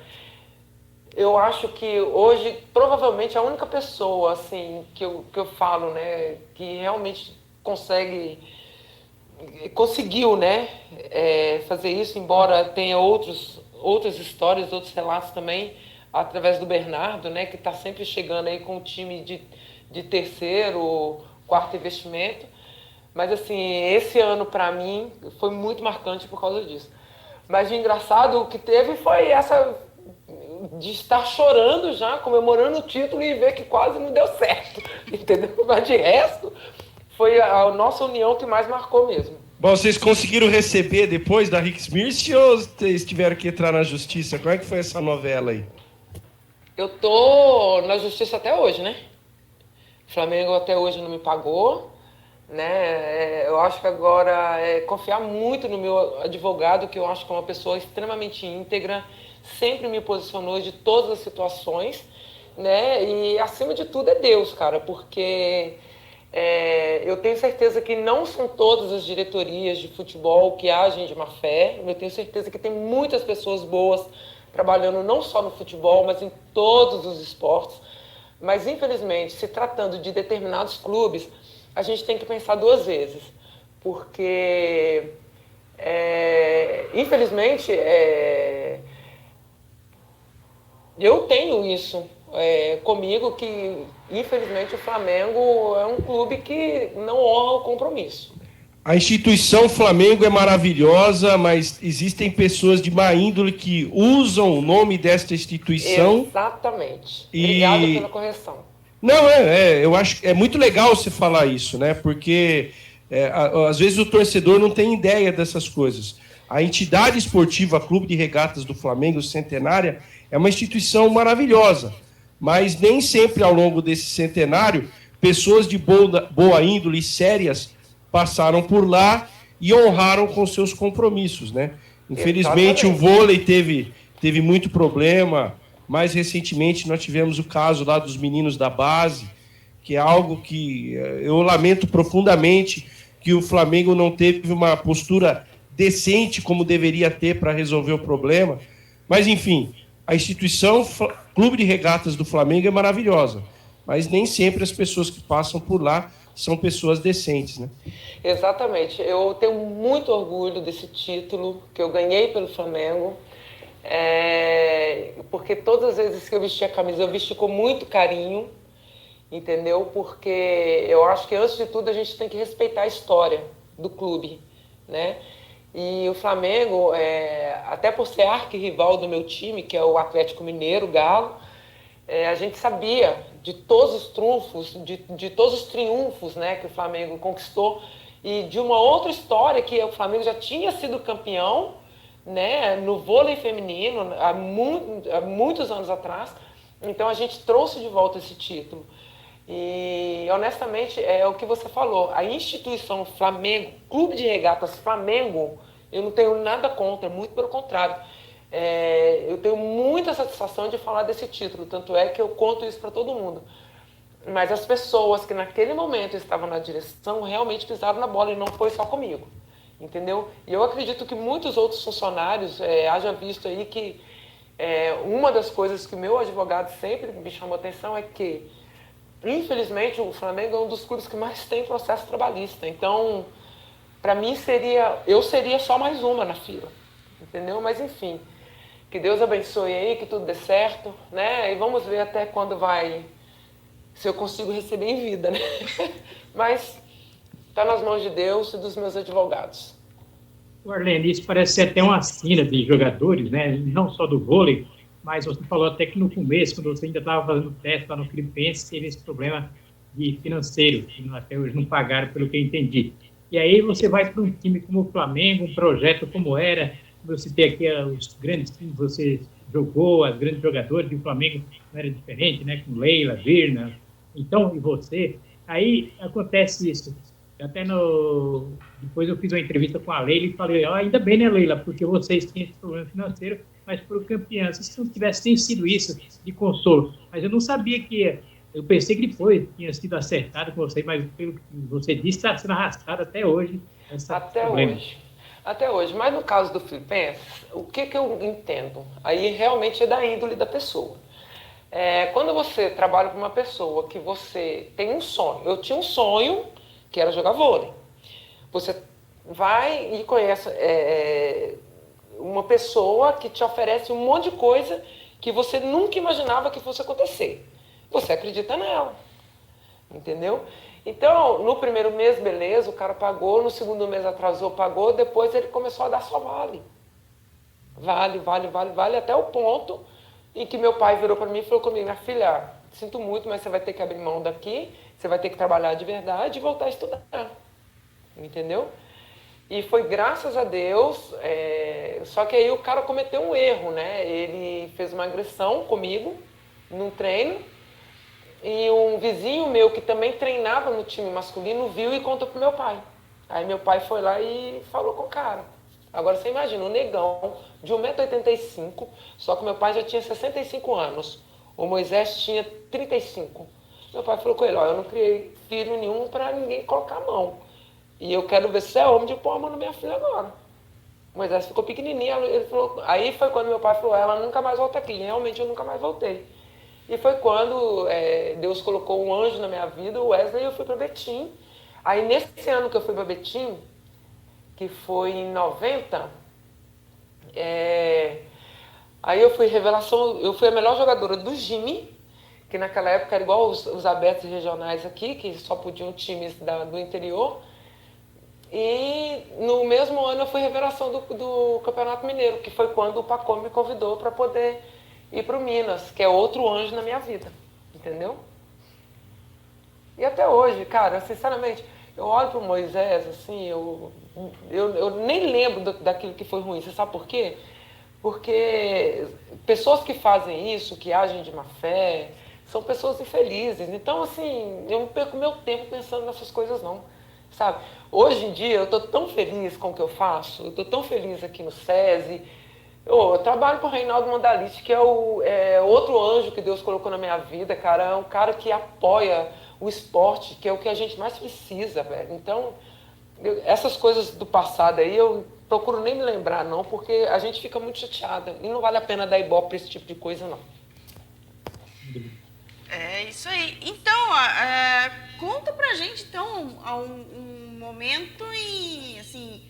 Eu acho que hoje, provavelmente, a única pessoa assim, que eu falo, né, que realmente conseguiu, né, fazer isso, embora tenha outras histórias, outros relatos também, através do Bernardo, né, que está sempre chegando aí com o time de terceiro, quarto investimento. Mas, assim, esse ano, para mim, foi muito marcante por causa disso. Mas de engraçado, o que teve foi essa de estar chorando já, comemorando o título e ver que quase não deu certo, entendeu? Mas de resto, foi a nossa união que mais marcou mesmo. Bom, vocês conseguiram receber depois da Rick Smirch ou vocês tiveram que entrar na justiça? Como é que foi essa novela aí? Eu tô na justiça até hoje, né? O Flamengo até hoje não me pagou, né? Eu acho que agora é confiar muito no meu advogado, que eu acho que é uma pessoa extremamente íntegra, sempre me posicionou de todas as situações, né? E acima de tudo é Deus, cara, porque eu tenho certeza que não são todas as diretorias de futebol que agem de má fé. Eu tenho certeza que tem muitas pessoas boas trabalhando não só no futebol, mas em todos os esportes. Mas, infelizmente, se tratando de determinados clubes, a gente tem que pensar duas vezes. Porque, infelizmente, eu tenho isso comigo, que, infelizmente, o Flamengo é um clube que não honra o compromisso. A instituição Flamengo é maravilhosa, mas existem pessoas de má índole que usam o nome desta instituição. Exatamente. Obrigado pela correção. Não, eu acho que é muito legal você falar isso, né? Porque às vezes o torcedor não tem ideia dessas coisas. A entidade esportiva Clube de Regatas do Flamengo Centenária é uma instituição maravilhosa, mas nem sempre ao longo desse centenário pessoas de boa índole, sérias, passaram por lá e honraram com seus compromissos, né? Infelizmente, o vôlei teve muito problema. Mais recentemente, nós tivemos o caso lá dos meninos da base, que é algo que eu lamento profundamente, que o Flamengo não teve uma postura decente como deveria ter para resolver o problema. Mas, enfim, a instituição Clube de Regatas do Flamengo é maravilhosa, mas nem sempre as pessoas que passam por lá são pessoas decentes, né? Exatamente. Eu tenho muito orgulho desse título que eu ganhei pelo Flamengo, porque todas as vezes que eu vesti a camisa, eu vesti com muito carinho, entendeu? Porque eu acho que, antes de tudo, a gente tem que respeitar a história do clube, né? E o Flamengo, até por ser arquirrival do meu time, que é o Atlético Mineiro, Galo, a gente sabia de todos os trunfos, de todos os triunfos, né, que o Flamengo conquistou, e de uma outra história que o Flamengo já tinha sido campeão, né, no vôlei feminino há muitos anos atrás. Então a gente trouxe de volta esse título. E, honestamente, é o que você falou, a instituição Flamengo, Clube de Regatas Flamengo, eu não tenho nada contra, muito pelo contrário. Eu tenho muita satisfação de falar desse título, tanto é que eu conto isso para todo mundo. Mas as pessoas que naquele momento estavam na direção realmente pisaram na bola, e não foi só comigo, entendeu? E eu acredito que muitos outros funcionários haja visto aí que uma das coisas que o meu advogado sempre me chamou a atenção é que, infelizmente, o Flamengo é um dos clubes que mais tem processo trabalhista. Então, para mim, eu seria só mais uma na fila, entendeu? Mas, enfim, que Deus abençoe aí, que tudo dê certo, né? E vamos ver até quando se eu consigo receber em vida, né? Mas está nas mãos de Deus e dos meus advogados. Arlene, isso parece ser até uma sina de jogadores, né? Não só do vôlei, mas você falou até que no começo, quando você ainda estava fazendo teste lá no Filipenses, teve esse problema de financeiro, que até hoje não pagaram, pelo que eu entendi. E aí você vai para um time como o Flamengo, um projeto como era, você tem aqui os grandes times que você jogou, as grandes jogadores, e o Flamengo não era diferente, né? Com Leila, Virna, então, e você. Aí acontece isso. Até depois eu fiz uma entrevista com a Leila e falei, ainda bem, né, Leila, porque vocês tinham esse problema financeiro, mas para o campeão, se não tivesse sido isso de consolo. Mas eu não sabia que... Eu pensei que depois tinha sido acertado com você, mas pelo que você disse, está sendo arrastado até hoje. Até hoje. Mas no caso do Filipenses, o que eu entendo? Aí realmente é da índole da pessoa. Quando você trabalha com uma pessoa que você tem um sonho, eu tinha um sonho que era jogar vôlei. Você vai e conhece uma pessoa que te oferece um monte de coisa que você nunca imaginava que fosse acontecer. Você acredita nela, entendeu? Então, no primeiro mês, beleza, o cara pagou, no segundo mês atrasou, pagou, depois ele começou a dar só vale. Vale, vale, vale, vale, até o ponto em que meu pai virou para mim e falou comigo: minha filha, sinto muito, mas você vai ter que abrir mão daqui, você vai ter que trabalhar de verdade e voltar a estudar. Entendeu? E foi graças a Deus, só que aí o cara cometeu um erro, né? Ele fez uma agressão comigo, num treino, e um vizinho meu que também treinava no time masculino viu e contou pro meu pai. Aí meu pai foi lá e falou com o cara. Agora você imagina, um negão de 1,85 m, só que meu pai já tinha 65 anos. O Moisés tinha 35. Meu pai falou com ele: ó, eu não criei filho nenhum para ninguém colocar a mão. E eu quero ver se você é homem de pôr a mão na minha filha agora. O Moisés ficou pequenininho, ele falou, aí foi quando meu pai falou: ela nunca mais volta aqui. Realmente eu nunca mais voltei. E foi quando Deus colocou um anjo na minha vida, o Wesley, e eu fui para Betim. Aí nesse ano que eu fui para Betim, que foi em 90, aí eu fui revelação, eu fui a melhor jogadora do Jimmy, que naquela época era igual os abertos regionais aqui, que só podiam times do interior. E no mesmo ano eu fui revelação do Campeonato Mineiro, que foi quando o Pacom me convidou para poder ir para o Minas, que é outro anjo na minha vida, entendeu? E até hoje, cara, sinceramente, eu olho para o Moisés, assim, eu nem lembro daquilo que foi ruim. Você sabe por quê? Porque pessoas que fazem isso, que agem de má fé, são pessoas infelizes. Então, assim, eu não perco meu tempo pensando nessas coisas, não. Sabe? Hoje em dia, eu estou tão feliz com o que eu faço, eu estou tão feliz aqui no SESI. Eu trabalho com o Reinaldo Mandalitti, que é outro anjo que Deus colocou na minha vida, cara. É um cara que apoia o esporte, que é o que a gente mais precisa, velho. Então, essas coisas do passado aí, eu procuro nem me lembrar, não, porque a gente fica muito chateada. E não vale a pena dar ibope pra esse tipo de coisa, não. É isso aí. Então, conta pra gente, então, um momento assim,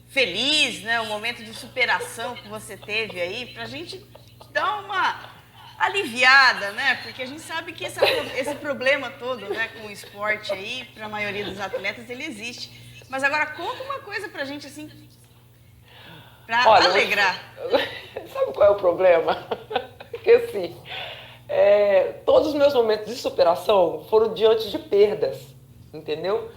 feliz, né? Um momento de superação que você teve aí, pra gente dar uma aliviada, né? Porque a gente sabe que esse problema todo, né, com o esporte aí, pra maioria dos atletas, ele existe. Mas agora conta uma coisa pra gente, assim, pra alegrar. Sabe qual é o problema? Que assim, todos os meus momentos de superação foram diante de perdas, entendeu?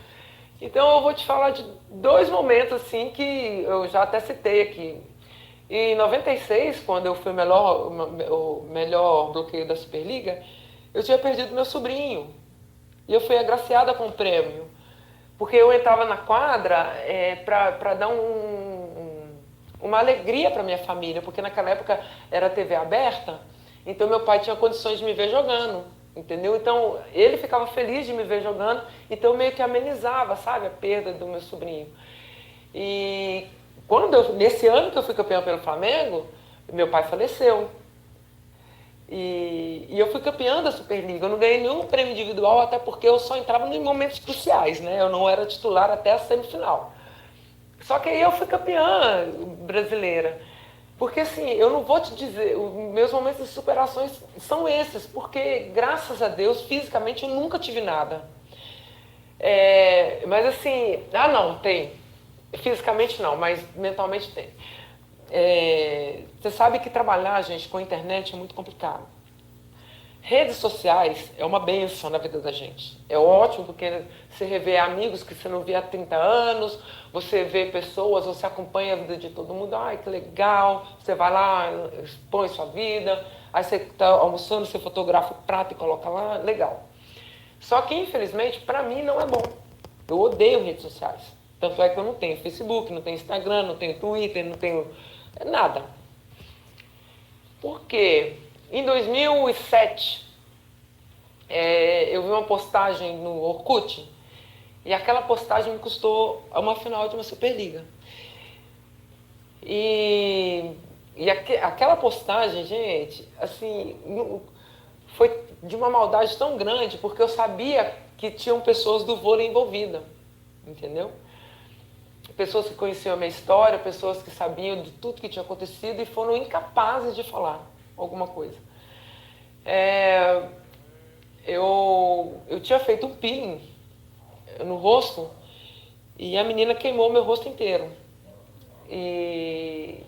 Então eu vou te falar de 2 momentos assim que eu já até citei aqui. Em 96, quando eu fui o melhor bloqueio da Superliga, eu tinha perdido meu sobrinho. E eu fui agraciada com o prêmio. Porque eu entrava na quadra para dar uma alegria para minha família. Porque naquela época era TV aberta, então meu pai tinha condições de me ver jogando. Entendeu? Então ele ficava feliz de me ver jogando, então eu meio que amenizava, sabe, a perda do meu sobrinho. E nesse ano que eu fui campeão pelo Flamengo, meu pai faleceu. E eu fui campeã da Superliga. Eu não ganhei nenhum prêmio individual, até porque eu só entrava em momentos cruciais, né? Eu não era titular até a semifinal. Só que aí eu fui campeã brasileira. Porque assim, eu não vou te dizer, os meus momentos de superações são esses, porque graças a Deus, fisicamente eu nunca tive nada. Mas assim, não, tem. Fisicamente não, mas mentalmente tem. Você sabe que trabalhar, gente, com a internet é muito complicado. Redes sociais é uma bênção na vida da gente. É ótimo porque você revê amigos que você não vê há 30 anos, você vê pessoas, você acompanha a vida de todo mundo. Ai, que legal. Você vai lá, expõe sua vida. Aí você está almoçando, você fotografa o prato e coloca lá. Legal. Só que, infelizmente, para mim não é bom. Eu odeio redes sociais. Tanto é que eu não tenho Facebook, não tenho Instagram, não tenho Twitter, não tenho nada. Por quê? Em 2007, eu vi uma postagem no Orkut e aquela postagem me custou uma final de uma Superliga. E aquela postagem, gente, assim, foi de uma maldade tão grande porque eu sabia que tinham pessoas do vôlei envolvidas, entendeu? Pessoas que conheciam a minha história, pessoas que sabiam de tudo que tinha acontecido e foram incapazes de falar alguma coisa. Eu tinha feito um peeling no rosto e a menina queimou meu rosto inteiro. E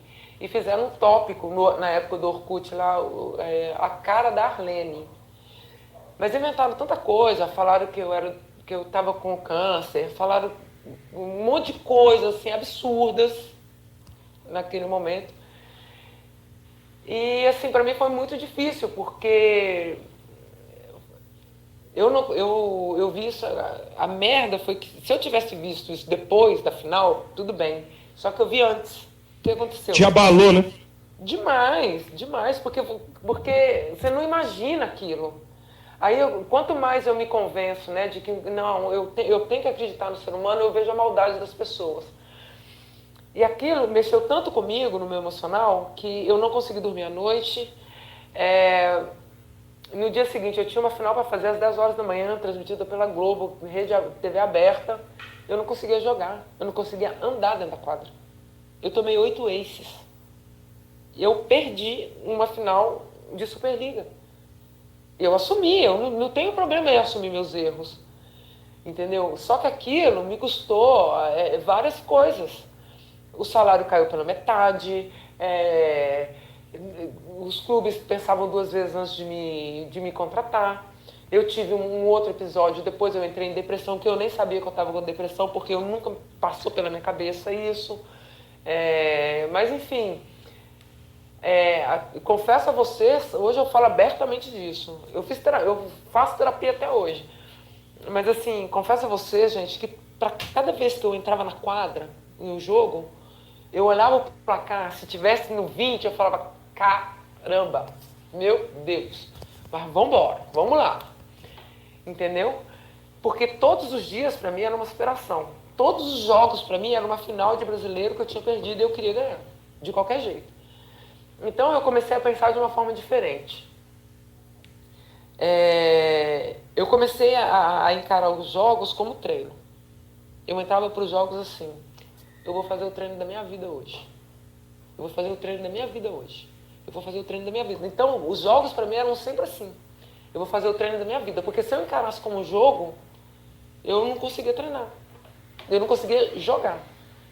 fizeram um tópico na época do Orkut lá, a cara da Arlene. Mas inventaram tanta coisa, falaram que eu estava com câncer, falaram um monte de coisas assim, absurdas naquele momento. E assim, para mim foi muito difícil, porque eu vi isso, a merda foi que se eu tivesse visto isso depois da final, tudo bem. Só que eu vi antes. O que aconteceu? Te abalou, né? Demais, demais, porque você não imagina aquilo. Aí, quanto mais eu me convenço, né, de que não, eu tenho que acreditar no ser humano, eu vejo a maldade das pessoas. E aquilo mexeu tanto comigo, no meu emocional, que eu não consegui dormir à noite. No dia seguinte, eu tinha uma final para fazer às 10 horas da manhã, transmitida pela Globo, rede TV aberta. Eu não conseguia jogar, eu não conseguia andar dentro da quadra. Eu tomei 8 aces. Eu perdi uma final de Superliga. Eu assumi, eu não tenho problema em assumir meus erros. Entendeu? Só que aquilo me custou várias coisas. O salário caiu pela metade, os clubes pensavam 2 vezes antes de me contratar. Eu tive um outro episódio, depois eu entrei em depressão, que eu nem sabia que eu estava com depressão, porque eu nunca passou pela minha cabeça isso. Mas enfim, confesso a vocês, hoje eu falo abertamente disso. Eu faço terapia até hoje. Mas assim, confesso a vocês, gente, que cada vez que eu entrava na quadra, no jogo, eu olhava pro placar, se tivesse no 20, eu falava, caramba, meu Deus, mas vambora, vamos lá. Entendeu? Porque todos os dias para mim era uma superação. Todos os jogos para mim era uma final de brasileiro que eu tinha perdido e eu queria ganhar, de qualquer jeito. Então eu comecei a pensar de uma forma diferente. Eu comecei a encarar os jogos como treino. Eu entrava para os jogos assim, eu vou fazer o treino da minha vida hoje. Eu vou fazer o treino da minha vida hoje. Eu vou fazer o treino da minha vida. Então, os jogos para mim eram sempre assim. Eu vou fazer o treino da minha vida. Porque se eu encarasse como jogo, eu não conseguia treinar. Eu não conseguia jogar.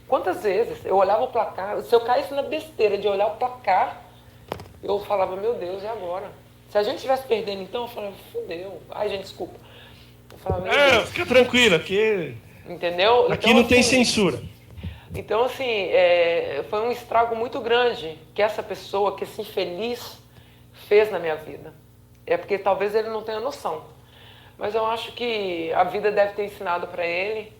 Quantas vezes eu olhava o placar, se eu caísse na besteira de olhar o placar, eu falava, meu Deus, e agora? Se a gente estivesse perdendo então, eu falava, fudeu. Ai, gente, desculpa. Eu falava, meu Deus. Fica tranquila, que entendeu? Aqui então, não tem assim, censura. Então, assim, foi um estrago muito grande que essa pessoa, que esse infeliz, fez na minha vida. É porque talvez ele não tenha noção. Mas eu acho que a vida deve ter ensinado para ele,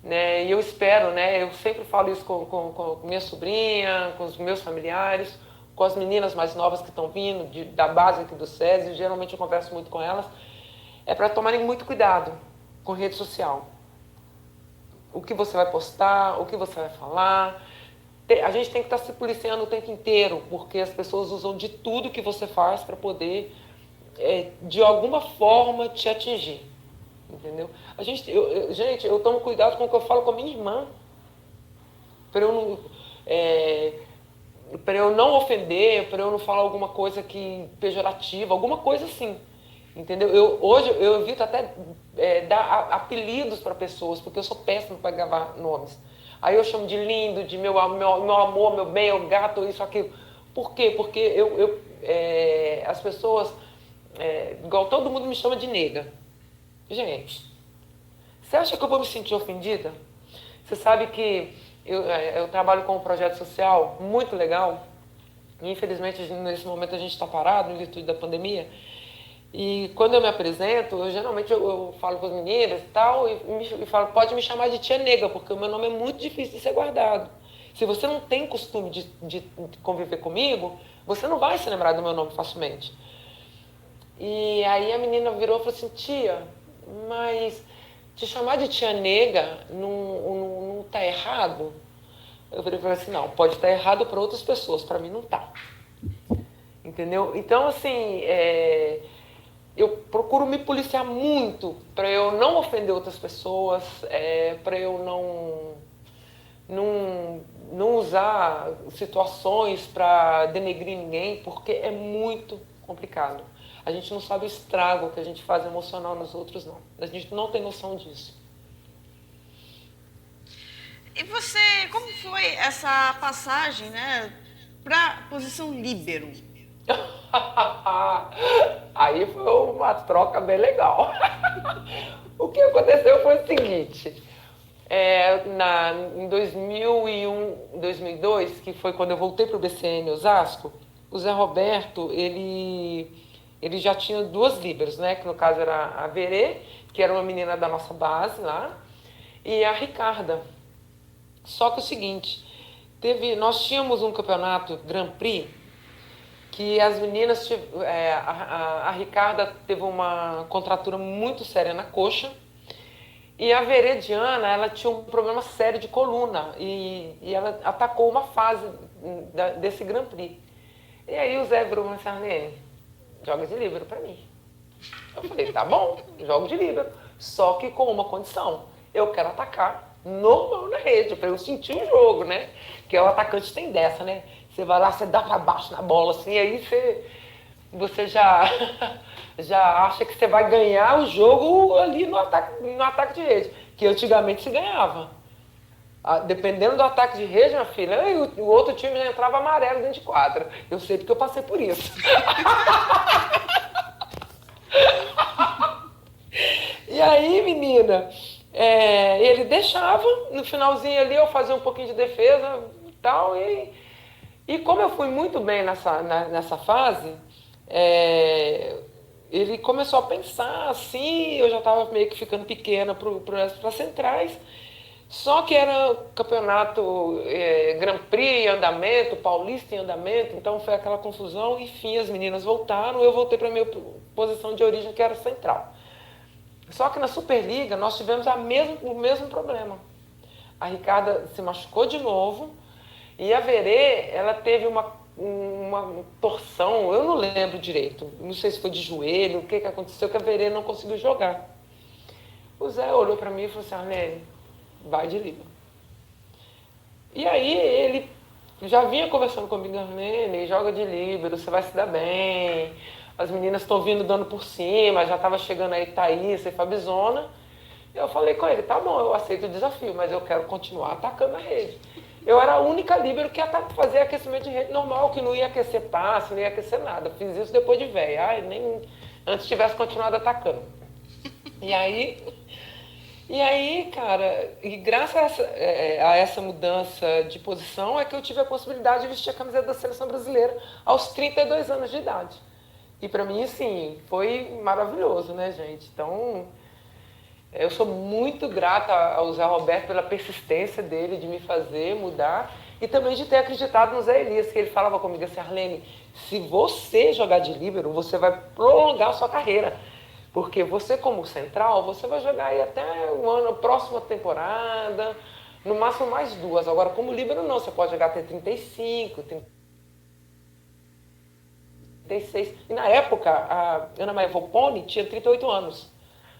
né? E eu espero, né? Eu sempre falo isso com minha sobrinha, com os meus familiares, com as meninas mais novas que estão vindo, da base aqui do SESI, geralmente eu converso muito com elas, para tomarem muito cuidado com rede social. O que você vai postar, o que você vai falar. A gente tem que estar se policiando o tempo inteiro, porque as pessoas usam de tudo que você faz para poder, de alguma forma, te atingir. Entendeu? Gente, eu tomo cuidado com o que eu falo com a minha irmã, para eu não ofender, para eu não falar alguma coisa pejorativa, alguma coisa assim. Entendeu? Hoje eu evito até dar apelidos para pessoas, porque eu sou péssimo para gravar nomes. Aí eu chamo de lindo, de meu amor, meu bem, meu gato, isso, aquilo. Por quê? Porque as pessoas, igual todo mundo me chama de nega. Gente, você acha que eu vou me sentir ofendida? Você sabe que eu trabalho com um projeto social muito legal, e infelizmente nesse momento a gente está parado em virtude da pandemia. E quando eu me apresento, geralmente eu falo com as meninas e tal, e falo, pode me chamar de tia nega, porque o meu nome é muito difícil de ser guardado. Se você não tem costume de conviver comigo, você não vai se lembrar do meu nome facilmente. E aí a menina virou e falou assim, tia, mas te chamar de tia nega não tá errado? Eu falei assim, não, pode estar errado para outras pessoas, para mim não tá. Entendeu? Então, assim, eu procuro me policiar muito para eu não ofender outras pessoas, para eu não usar situações para denegrir ninguém, porque é muito complicado. A gente não sabe o estrago que a gente faz emocional nos outros, não. A gente não tem noção disso. E você, como foi essa passagem, né, para posição líbero? Aí foi uma troca bem legal. O que aconteceu foi o seguinte, em 2001, 2002, que foi quando eu voltei para o BCN Osasco, o Zé Roberto, ele já tinha duas líberos, né? Que no caso era a Verê, que era uma menina da nossa base lá, e a Ricarda. Só que o seguinte, nós tínhamos um campeonato Grand Prix que as meninas, a Ricarda teve uma contratura muito séria na coxa e a Verediana, ela tinha um problema sério de coluna e ela atacou uma fase desse Grand Prix. E aí o Zé virou e disse, Arlene, joga de líbero pra mim. Eu falei, tá bom, jogo de líbero, só que com uma condição, eu quero atacar normal na rede, pra eu sentir o jogo, né? Que o atacante tem dessa, né? Você vai lá, você dá pra baixo na bola, assim, aí você já acha que você vai ganhar o jogo ali no ataque de rede, que antigamente se ganhava. Dependendo do ataque de rede, minha filha, o outro time já entrava amarelo dentro de quadra. Eu sei porque eu passei por isso. E aí, menina, ele deixava, no finalzinho ali eu fazia um pouquinho de defesa e tal, e como eu fui muito bem nessa fase, ele começou a pensar assim, eu já estava meio que ficando pequena para as centrais, só que era campeonato Grand Prix em andamento, Paulista em andamento, então foi aquela confusão, enfim, as meninas voltaram, eu voltei para a minha posição de origem, que era central. Só que na Superliga nós tivemos o mesmo problema. A Ricarda se machucou de novo e a Verê, ela teve uma torção, eu não lembro direito, não sei se foi de joelho, o que aconteceu, que a Verê não conseguiu jogar. O Zé olhou para mim e falou assim, Arlene, vai de líbero. E aí ele já vinha conversando comigo, Arlene, joga de líbero, você vai se dar bem, as meninas estão vindo dando por cima, já estava chegando aí Thaís e Fabizona. Eu falei com ele, tá bom, eu aceito o desafio, mas eu quero continuar atacando a rede. Eu era a única líbero que ia fazer aquecimento de rede normal, que não ia aquecer passe, não ia aquecer nada. Fiz isso depois de velho, nem antes tivesse continuado atacando. E aí, cara, e graças a essa mudança de posição é que eu tive a possibilidade de vestir a camiseta da Seleção Brasileira aos 32 anos de idade. E para mim, assim, foi maravilhoso, né, gente? Então, eu sou muito grata ao Zé Roberto pela persistência dele de me fazer mudar e também de ter acreditado no Zé Elias, que ele falava comigo assim, Arlene, se você jogar de líbero, você vai prolongar a sua carreira. Porque você, como central, você vai jogar aí até a próxima temporada, no máximo mais 2. Agora, como líbero, não, você pode jogar até 35, 36. E na época, a Ana Maria Volpone tinha 38 anos.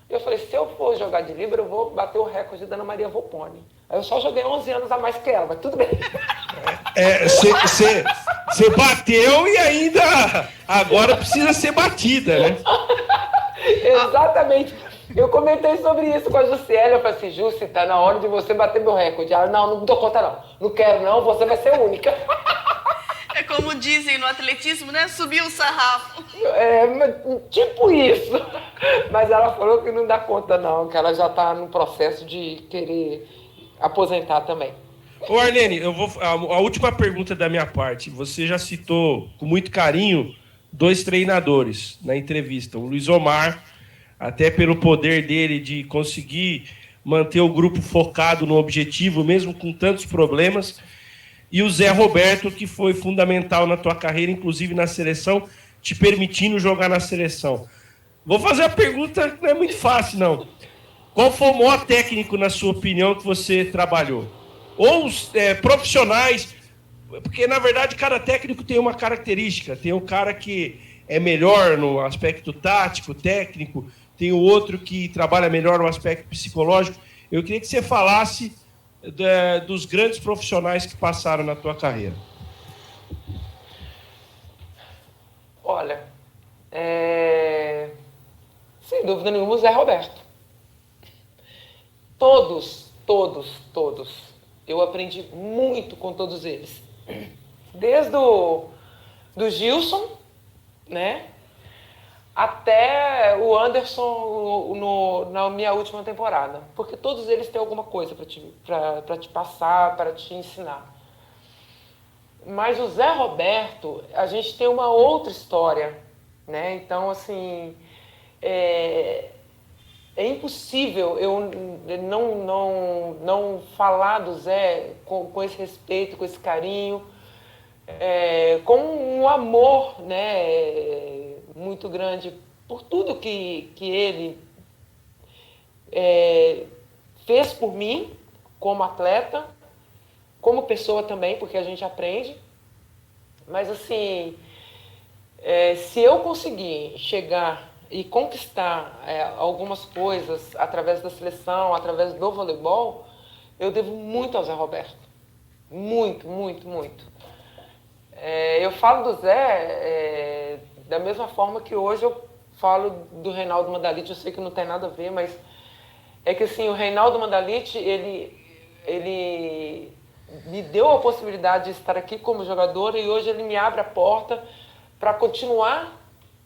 Eu falei, se eu for jogar de líbero, eu vou bater o recorde da Ana Maria Volpone. Aí eu só joguei 11 anos a mais que ela, mas tudo bem. Você bateu e ainda agora precisa ser batida, né? Exatamente. Eu comentei sobre isso com a Jussiele. Eu falei assim, Jussi, tá na hora de você bater meu recorde. Ela, não dou conta não. Não quero não, você vai ser única. É como dizem no atletismo, né? Subir o sarrafo. Tipo isso. Mas ela falou que não dá conta não, que ela já tá no processo de querer aposentar também. Ô Arlene, a última pergunta da minha parte. Você já citou com muito carinho 2 treinadores na entrevista. O Luiz Omar, até pelo poder dele de conseguir manter o grupo focado no objetivo, mesmo com tantos problemas. E o Zé Roberto, que foi fundamental na tua carreira, inclusive na seleção, te permitindo jogar na seleção. Vou fazer a pergunta que não é muito fácil, não. Qual foi o maior técnico, na sua opinião, que você trabalhou? Ou os profissionais, porque, na verdade, cada técnico tem uma característica. Tem o cara que é melhor no aspecto tático, técnico, tem o outro que trabalha melhor no aspecto psicológico. Eu queria que você falasse dos grandes profissionais que passaram na tua carreira. Olha, sem dúvida nenhuma, o Zé Roberto. Todos Eu aprendi muito com todos eles. Desde do Gilson, né? Até o Anderson na minha última temporada. Porque todos eles têm alguma coisa para te passar, para te ensinar. Mas o Zé Roberto, a gente tem uma outra história, né? Então, assim, é impossível eu não falar do Zé com esse respeito, com esse carinho, com um amor, né, muito grande por tudo que ele fez por mim como atleta, como pessoa também, porque a gente aprende. Mas, assim, se eu conseguir chegar e conquistar algumas coisas através da seleção, através do voleibol, eu devo muito ao Zé Roberto. Muito, muito, muito. Eu falo do Zé da mesma forma que hoje eu falo do Reinaldo Mandalite. Eu sei que não tem nada a ver, mas é que, assim, o Reinaldo Mandalite, ele me deu a possibilidade de estar aqui como jogador e hoje ele me abre a porta para continuar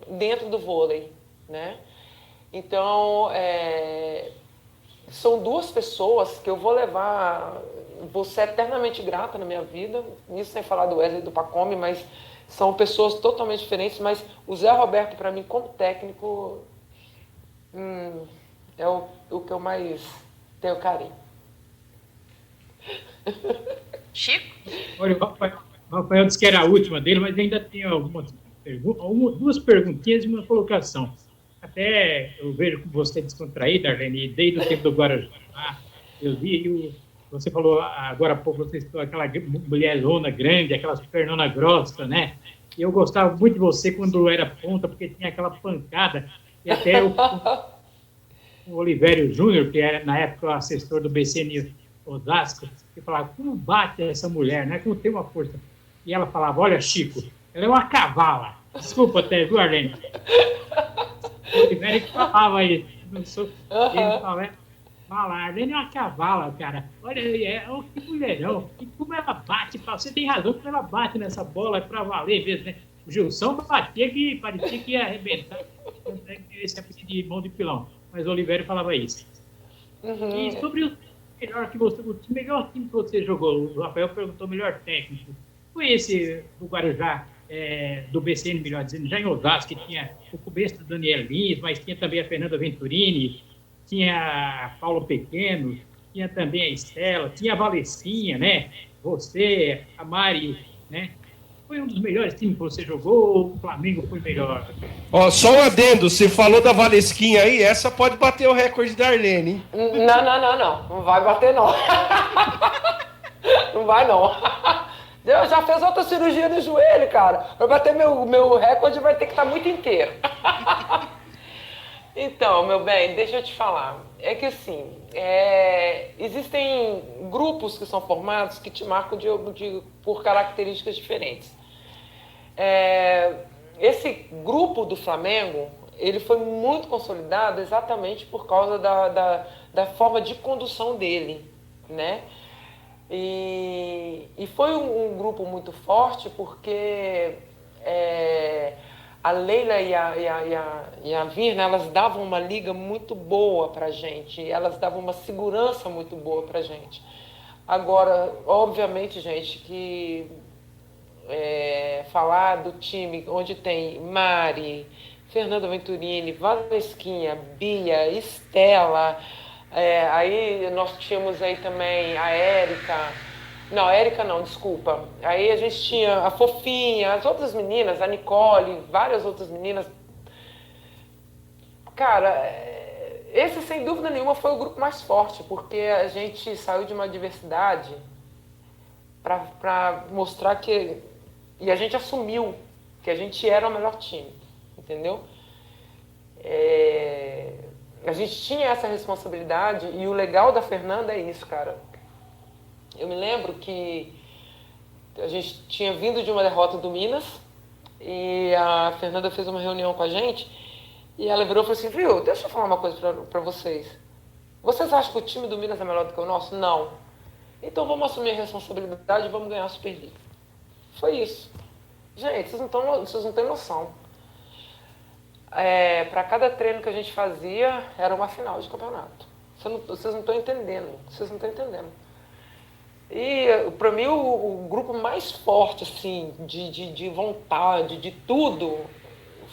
dentro do vôlei, né? Então, são duas pessoas que eu vou ser eternamente grata na minha vida, isso sem falar do Wesley e do Pacome, mas são pessoas totalmente diferentes. Mas o Zé Roberto, para mim, como técnico, é o que eu mais tenho carinho. Chico? Olha, o Rafael disse que era a última dele, mas ainda tem duas perguntinhas e uma colocação. Até eu vejo que você é descontraída, Arlene, desde o tempo do Guarujá. Eu vi, você falou agora há pouco, você citou aquela mulherona grande, aquela pernona grossa, né? E eu gostava muito de você quando era ponta, porque tinha aquela pancada. E até o Olivério Júnior, que era na época o assessor do BCN Osasco, que falava, como bate essa mulher, né? Como tem uma força. E ela falava, olha, Chico, ela é uma cavala. Desculpa até, viu, Arlene? O Olivério que falava isso. Ele falava, a Arlene é uma cavala, cara. Olha, que mulherão. E como ela bate, você tem razão, como ela bate nessa bola, é pra valer mesmo, né? O Gilson batia que parecia que ia arrebentar. Esse apelido de mão de pilão. Mas o Olivério falava isso. Uhum. E sobre o melhor time que você jogou, o Rafael perguntou, melhor técnico. Foi esse do Guarujá, do BCN, melhor dizendo, já em Osasco, que tinha o começo do Daniel Lins, mas tinha também a Fernanda Venturini, tinha a Paula Pequeno, tinha também a Estela, tinha a Valesquinha, né? Você, a Mari, né? Foi um dos melhores times que você jogou ou o Flamengo foi melhor? Ó, só um adendo, você falou da Valesquinha aí, essa pode bater o recorde da Arlene, hein? Não vai bater, não. Não vai, não. Eu já fez outra cirurgia no joelho, cara. Pra bater meu recorde vai ter que estar muito inteiro. Então, meu bem, deixa eu te falar. É que, assim, existem grupos que são formados que te marcam por características diferentes. Esse grupo do Flamengo, ele foi muito consolidado exatamente por causa da forma de condução dele, né? E foi um grupo muito forte porque a Leila e a Virna, elas davam uma liga muito boa pra gente, elas davam uma segurança muito boa pra gente. Agora, obviamente, gente, que falar do time onde tem Mari, Fernanda Venturini, Valesquinha, Bia, Estela, aí nós tínhamos aí também a Érica. Não, a Érica não, desculpa. Aí a gente tinha a Fofinha, as outras meninas, a Nicole, várias outras meninas. Cara, esse sem dúvida nenhuma foi o grupo mais forte, porque a gente saiu de uma diversidade para mostrar que... E a gente assumiu que a gente era o melhor time, entendeu? A gente tinha essa responsabilidade e o legal da Fernanda é isso, cara. Eu me lembro que a gente tinha vindo de uma derrota do Minas e a Fernanda fez uma reunião com a gente e ela virou e falou assim, viu, deixa eu falar uma coisa pra vocês. Vocês acham que o time do Minas é melhor do que o nosso? Não. Então vamos assumir a responsabilidade e vamos ganhar a Superliga. Foi isso. Gente, vocês não têm noção. Para cada treino que a gente fazia, era uma final de campeonato. Vocês não estão entendendo. Vocês não estão entendendo. E, para mim, o grupo mais forte, assim, de vontade, de tudo,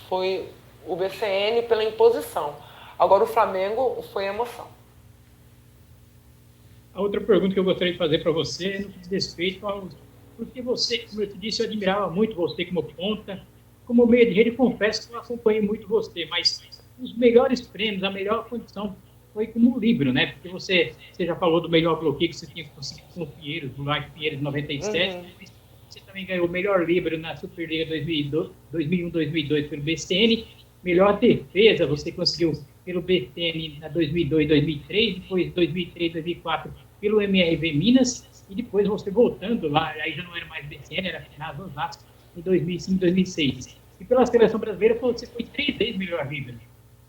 foi o BCN pela imposição. Agora, o Flamengo foi emoção. A outra pergunta que eu gostaria de fazer para você é no que diz respeito ao... Porque você, como eu te disse, eu admirava muito você como ponta. Como meio de rede, confesso que eu acompanhei muito você, mas os melhores prêmios, a melhor condição foi como líbero, né? Porque você já falou do melhor bloqueio que você tinha conseguido com o Pinheiros, no Live Pinheiros 97. Uhum. Você também ganhou o melhor líbero na Superliga 2001-2002 pelo BCN. Melhor defesa você conseguiu pelo BCN na 2002-2003, depois 2003-2004 pelo MRV Minas, e depois você voltando lá, aí já não era mais BCN, era final do Vasco, em 2005-2006. E pela seleção brasileira você foi 3 vezes melhor líbero.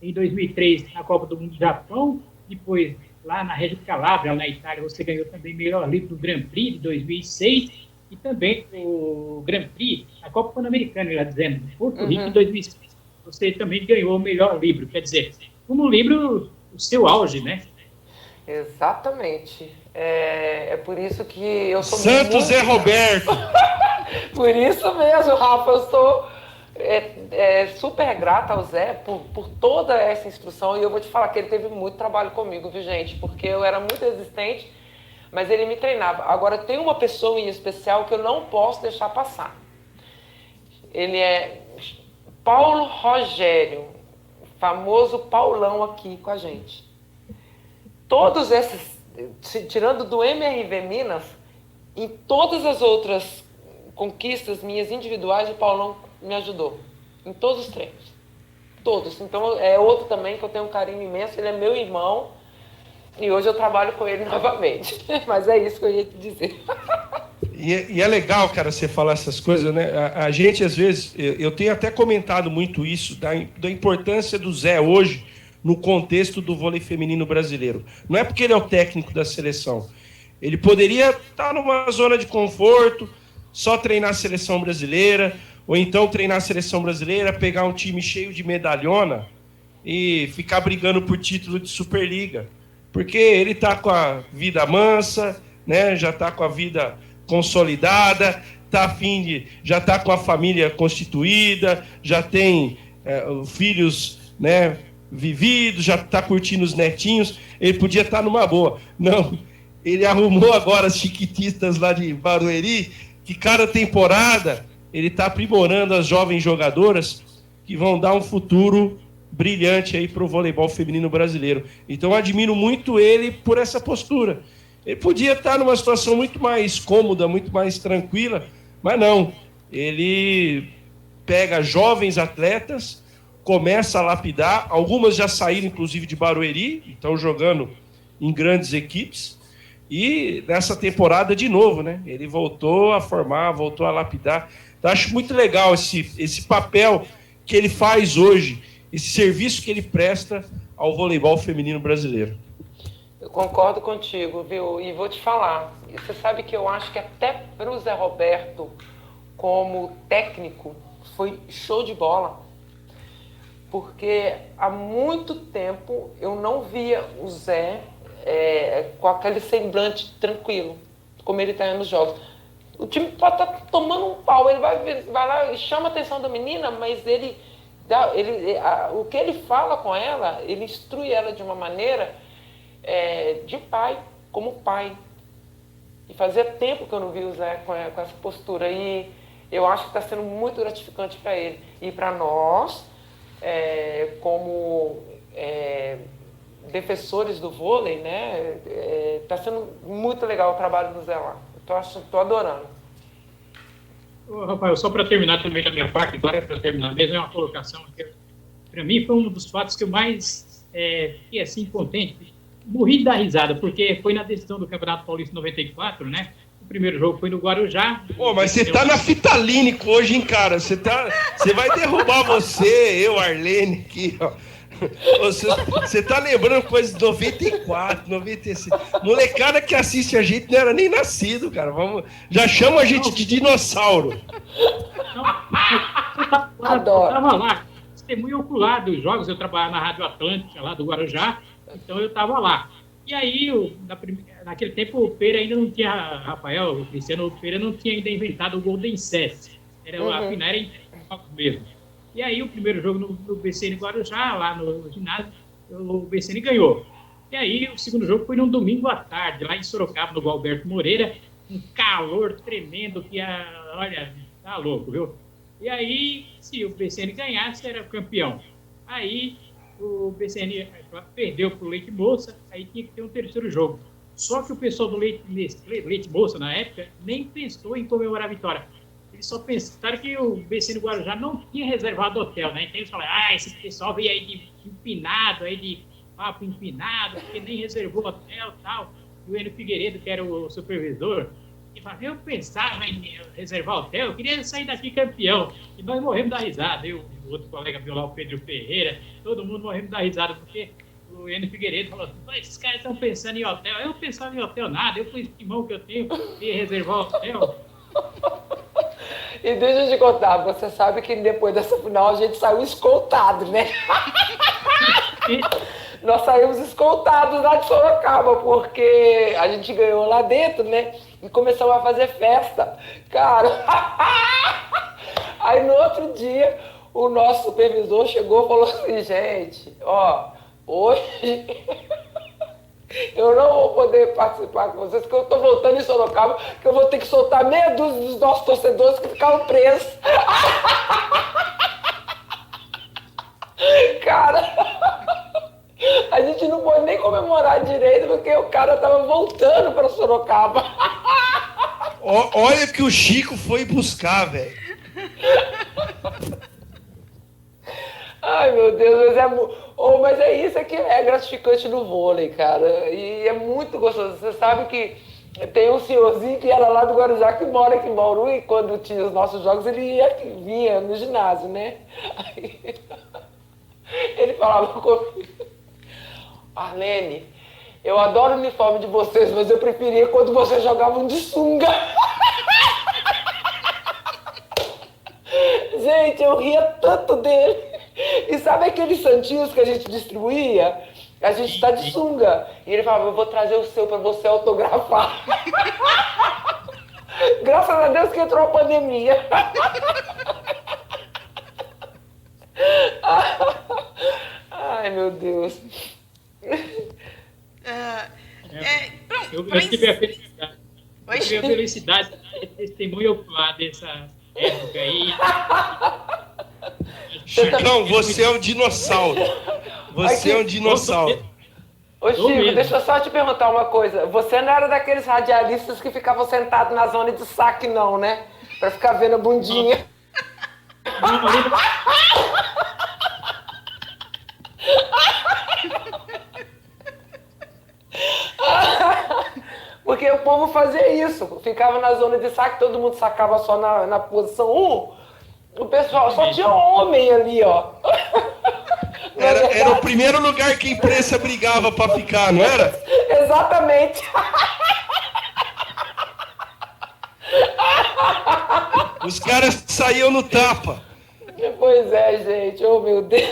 Em 2003, na Copa do Mundo do Japão, depois lá na Reggio Calabria, na Itália, você ganhou também melhor líbero do Grand Prix de 2006, e também o Grand Prix, a Copa Pan-Americana, lá dizendo, Porto Rico, em 2006. Você também ganhou o melhor líbero, quer dizer, como líbero, o seu auge, né? Exatamente. É por isso que eu sou Santos muito... Zé Roberto! Por isso mesmo, Rafa, eu sou super grata ao Zé por toda essa instrução, e eu vou te falar que ele teve muito trabalho comigo, viu, gente? Porque eu era muito resistente, mas ele me treinava. Agora, tem uma pessoa em especial que eu não posso deixar passar. Ele é Paulo Rogério, famoso Paulão aqui com a gente. Todos esses, tirando do MRV Minas, em todas as outras conquistas minhas individuais, o Paulão me ajudou. Em todos os treinos. Todos. Então, é outro também que eu tenho um carinho imenso. Ele é meu irmão. E hoje eu trabalho com ele novamente. Mas é isso que eu ia te dizer. E é legal, cara, você falar essas coisas, né? A gente, às vezes, eu tenho até comentado muito isso, da importância do Zé hoje no contexto do vôlei feminino brasileiro. Não é porque ele é o técnico da seleção. Ele poderia estar numa zona de conforto, só treinar a seleção brasileira, ou então treinar a seleção brasileira, pegar um time cheio de medalhona e ficar brigando por título de Superliga. Porque ele está com a vida mansa, né? Já está com a vida consolidada, já está com a família constituída, já tem filhos, né, vividos, já está curtindo os netinhos. Ele podia estar numa boa. Não, ele arrumou agora as chiquitistas lá de Barueri, que cada temporada ele está aprimorando as jovens jogadoras que vão dar um futuro brilhante aí para o voleibol feminino brasileiro. Então eu admiro muito ele por essa postura. Ele podia estar numa situação muito mais cômoda, muito mais tranquila, mas não. Ele pega jovens atletas, começa a lapidar, algumas já saíram inclusive de Barueri, estão jogando em grandes equipes, e nessa temporada de novo, né? Ele voltou a formar, voltou a lapidar. Então, acho muito legal esse papel que ele faz hoje, esse serviço que ele presta ao voleibol feminino brasileiro. Eu concordo contigo, viu? E vou te falar, você sabe que eu acho que até para o Zé Roberto, como técnico, foi show de bola. Porque há muito tempo eu não via o Zé com aquele semblante tranquilo, como ele está nos jogos. O time pode estar tomando um pau, ele vai lá e chama a atenção da menina, mas o que ele fala com ela, ele instrui ela de uma maneira de pai, como pai. E fazia tempo que eu não vi o Zé com essa postura. E eu acho que está sendo muito gratificante para ele. E para nós, como defensores do vôlei, né? Está sendo muito legal o trabalho do Zé lá. Estou adorando. Ô, Rafael, só para terminar também da minha parte, agora para terminar mesmo, é uma colocação que para mim foi um dos fatos que eu mais fiquei assim contente. Morri de dar risada, porque foi na decisão do Campeonato Paulista 94, né? O primeiro jogo foi no Guarujá. Pô, mas você tá na Fitalínico hoje, hein, cara? Você vai derrubar você, eu, Arlene, aqui, ó. Você tá lembrando coisas de 94, 96. Molecada que assiste a gente não era nem nascido, cara. Já chama a gente de dinossauro. Adoro. Eu tava lá, testemunho ocular dos jogos, eu trabalhava na Rádio Atlântica, lá do Guarujá, então eu estava lá. E aí, naquele tempo, o Pereira ainda não tinha, Rafael, o Cristiano Pereira não tinha ainda inventado o Golden Set. A final era em jogos mesmo. E aí, o primeiro jogo no BCN Guarujá, lá no ginásio, o BCN ganhou. E aí, o segundo jogo foi num domingo à tarde, lá em Sorocaba, no Gualberto Moreira, um calor tremendo que, olha, tá louco, viu? E aí, se o BCN ganhasse, era campeão. Aí, o BCN perdeu para o Leite Moça, aí tinha que ter um terceiro jogo. Só que o pessoal do Leite Moça, na época, nem pensou em comemorar a vitória. Eles só pensaram que o BCN Guarujá não tinha reservado hotel, né? Então eles falaram, esse pessoal veio aí de empinado, aí de papo empinado, porque nem reservou hotel e tal. E o Enio Figueiredo, que era o supervisor, eu pensava em reservar hotel, eu queria sair daqui campeão. E nós morremos da risada. Eu, o outro colega meu lá, o Pedro Ferreira, todo mundo morrendo da risada, porque o Enio Figueiredo falou assim, esses caras estão pensando em hotel. Eu não pensava em hotel nada, eu com esse timão que eu tenho, ia reservar hotel. E deixa eu te contar, você sabe que depois dessa final a gente saiu escoltado, né? Nós saímos escoltados lá de Sorocaba, porque a gente ganhou lá dentro, né? E começamos a fazer festa. Cara, aí no outro dia, o nosso supervisor chegou e falou assim, gente, hoje eu não vou poder participar com vocês, porque eu tô voltando em Sorocaba, que eu vou ter que soltar meia dúzia dos nossos torcedores que ficaram presos. Cara, a gente não pode nem comemorar direito, porque o cara tava voltando para Sorocaba. Olha que o Chico foi buscar, velho. Ai, meu Deus, mas é isso que é gratificante no vôlei, cara. E é muito gostoso. Você sabe que tem um senhorzinho que era lá do Guarujá, que mora aqui em Bauru, e quando tinha os nossos jogos, ele vinha no ginásio, né? Aí, ele falava comigo, Arlene, eu adoro o uniforme de vocês, mas eu preferia quando vocês jogavam de sunga. Gente, eu ria tanto dele. E sabe aqueles santinhos que a gente distribuía? A gente tá de sunga. E ele falava, eu vou trazer o seu pra você autografar. Graças a Deus que entrou a pandemia. Ai, meu Deus. Eu tive a felicidade. Eu tive a felicidade de testemunho ocular dessa época aí. Chicão, você é um dinossauro. Você é um dinossauro. Ô Chico, deixa eu só te perguntar uma coisa. Você não era daqueles radialistas que ficavam sentados na zona de saque, não, né? Pra ficar vendo a bundinha. Porque o povo fazia isso. Ficava na zona de saque, todo mundo sacava só na posição 1. O pessoal só tinha homem ali, ó. Era o primeiro lugar que a imprensa brigava pra ficar, não era? Exatamente. Os caras saíam no tapa. Pois é, gente. Oh, meu Deus.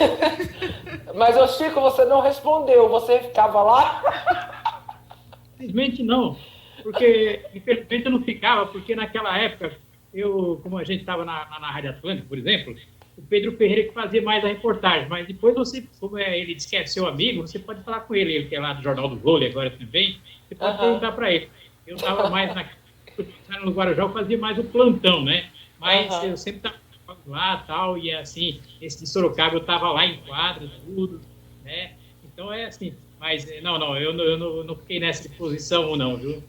Mas, ô Chico, você não respondeu. Você ficava lá? Simplesmente não. Porque, infelizmente, eu não ficava, porque naquela época, como a gente estava na Rádio Atlântica, por exemplo, o Pedro Ferreira que fazia mais a reportagem, mas depois você, como ele disse que é seu amigo, você pode falar com ele que é lá do Jornal do Vôlei agora também, você pode perguntar para ele. Eu estava mais no Guarujá, eu fazia mais o plantão, né? Mas eu sempre estava lá tal, e assim, esse de Sorocaba eu estava lá em quadro, tudo, né? Então é assim, mas não, eu não fiquei nessa posição não, viu?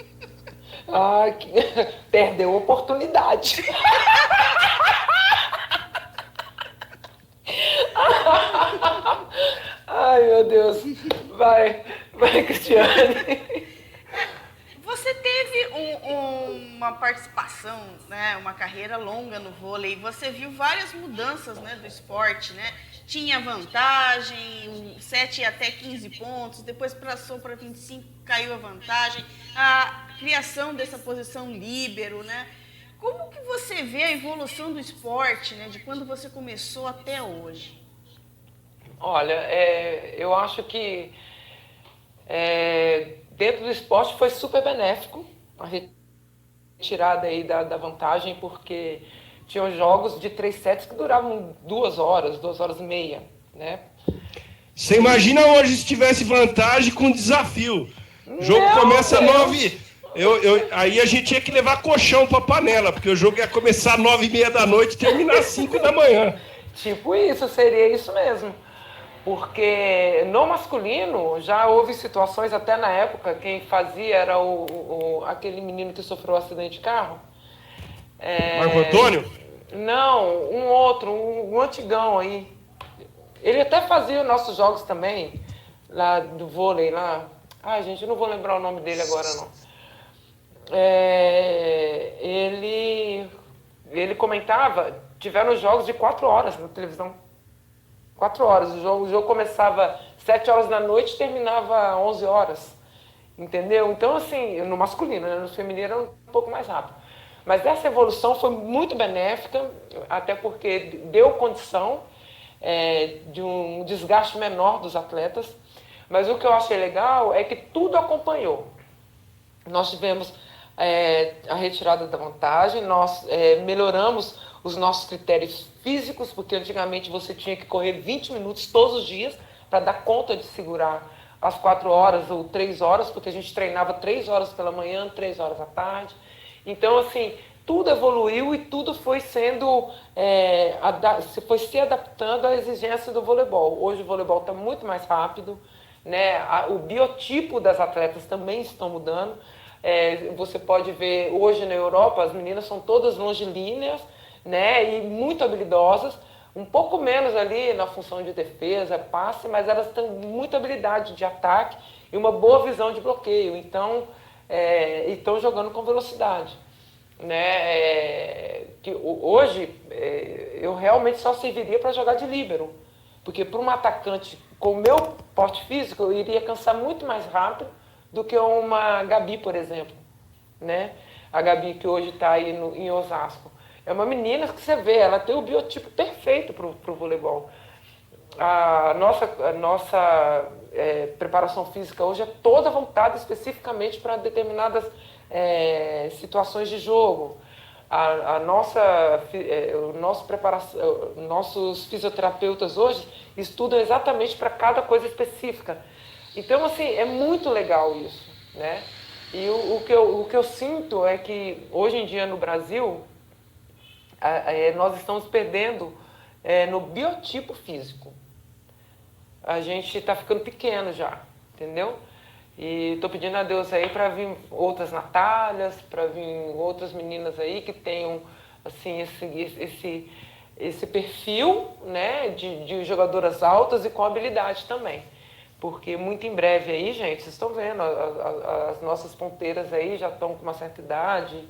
Perdeu a oportunidade. Ai, meu Deus. Vai, Cristiane. Você teve uma participação, né, uma carreira longa no vôlei. Você viu várias mudanças, né, do esporte, né? tinha vantagem, 7 até 15 pontos, depois passou para 25, caiu a vantagem, a criação dessa posição líbero, né? Como que você vê a evolução do esporte, né, de quando você começou até hoje? Olha, eu acho que dentro do esporte foi super benéfico a retirada aí da vantagem, porque tinham jogos de 3 sets que duravam 2 horas, 2 horas e meia, né? Você imagina hoje se tivesse vantagem com desafio. O jogo Meu começa às Deus! 9. Aí a gente tinha que levar colchão pra panela, porque o jogo ia começar às 9h30 da noite e terminar às 5 da manhã. Tipo isso, seria isso mesmo. Porque no masculino já houve situações, até na época, quem fazia era aquele menino que sofreu um acidente de carro. Marco Antônio? Não, um outro, um antigão aí. Ele até fazia nossos jogos também, lá do vôlei, lá. Ai, gente, eu não vou lembrar o nome dele agora, não. Ele comentava, tiveram jogos de 4 horas na televisão. 4 horas. O jogo começava 7 horas da noite e terminava 11 horas. Entendeu? Então, assim, no masculino, né? No feminino era um pouco mais rápido. Mas essa evolução foi muito benéfica, até porque deu condição de um desgaste menor dos atletas. Mas o que eu achei legal é que tudo acompanhou. Nós tivemos a retirada da vantagem, nós melhoramos os nossos critérios físicos, porque antigamente você tinha que correr 20 minutos todos os dias para dar conta de segurar as 4 horas ou 3 horas, porque a gente treinava 3 horas pela manhã, 3 horas à tarde. Então, assim, tudo evoluiu e tudo foi foi se adaptando à exigência do voleibol. Hoje o voleibol está muito mais rápido, né? O biotipo das atletas também estão mudando. Você pode ver hoje na Europa, as meninas são todas longilíneas, né? E muito habilidosas, um pouco menos ali na função de defesa, passe, mas elas têm muita habilidade de ataque e uma boa visão de bloqueio. Então, estão jogando com velocidade, né? Que hoje eu realmente só serviria para jogar de líbero, porque para um atacante com o meu porte físico eu iria cansar muito mais rápido do que uma Gabi, por exemplo, né? A Gabi que hoje está aí em Osasco. É uma menina que você vê, ela tem o biotipo perfeito para o voleibol. A nossa preparação física hoje é toda voltada especificamente para determinadas situações de jogo. Nossos fisioterapeutas hoje estudam exatamente para cada coisa específica. Então, assim, é muito legal isso, né? E o que eu sinto é que hoje em dia no Brasil nós estamos perdendo no biotipo físico. A gente está ficando pequeno já, entendeu? E estou pedindo a Deus aí para vir outras Natálias, para vir outras meninas aí que tenham assim esse perfil, né, de jogadoras altas e com habilidade também. Porque muito em breve aí, gente, vocês estão vendo, as nossas ponteiras aí já estão com uma certa idade,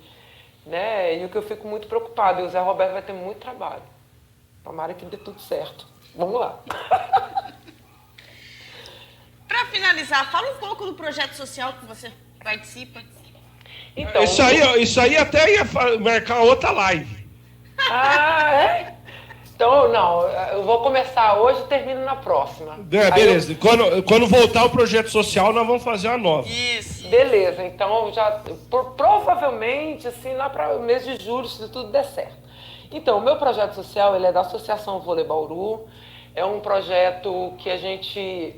né? E o que eu fico muito preocupado, e o Zé Roberto vai ter muito trabalho. Tomara que dê tudo certo. Vamos lá. Para finalizar, fala um pouco do projeto social que você participa. Então, isso aí até ia marcar outra live. Ah, é? Então, não, eu vou começar hoje e termino na próxima. Beleza, quando voltar o projeto social, nós vamos fazer uma nova. Isso. Beleza, então provavelmente, assim, lá para o mês de julho, se tudo der certo. Então, o meu projeto social, ele é da Associação Vôlei Bauru. É um projeto que a gente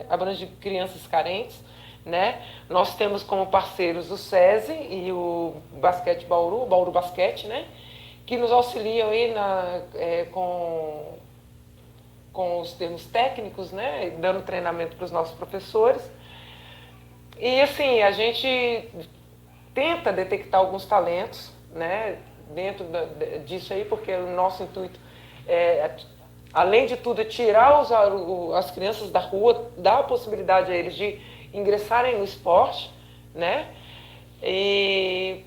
abrange crianças carentes, né? Nós temos como parceiros o SESI e o Basquete Bauru, o Bauru Basquete, né? Que nos auxiliam aí com os termos técnicos, né? Dando treinamento para os nossos professores. E assim, a gente tenta detectar alguns talentos, né? Dentro disso aí, porque o nosso intuito além de tudo, é tirar as crianças da rua, dar a possibilidade a eles de ingressarem no esporte, né? E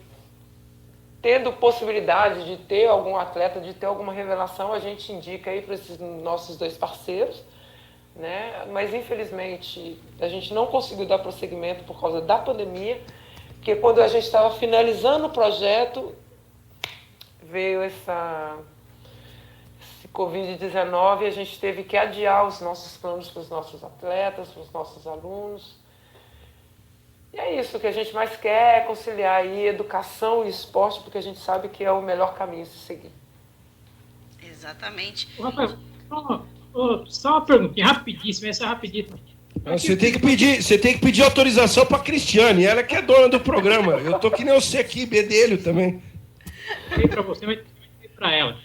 tendo possibilidade de ter algum atleta, de ter alguma revelação, a gente indica aí para esses nossos 2 parceiros, né? Mas infelizmente a gente não conseguiu dar prosseguimento por causa da pandemia, porque quando a gente estava finalizando o projeto, veio esse Covid-19 e a gente teve que adiar os nossos planos para os nossos atletas, para os nossos alunos. E é isso que a gente mais quer, é conciliar aí educação e esporte, porque a gente sabe que é o melhor caminho a se seguir. Exatamente. Rafael, só uma perguntinha, rapidíssima, essa rapidíssima. Você tem que pedir autorização para a Cristiane, ela que é dona do programa. Eu tô que nem você aqui, bedelho também. Tem para você, mas tem para ela.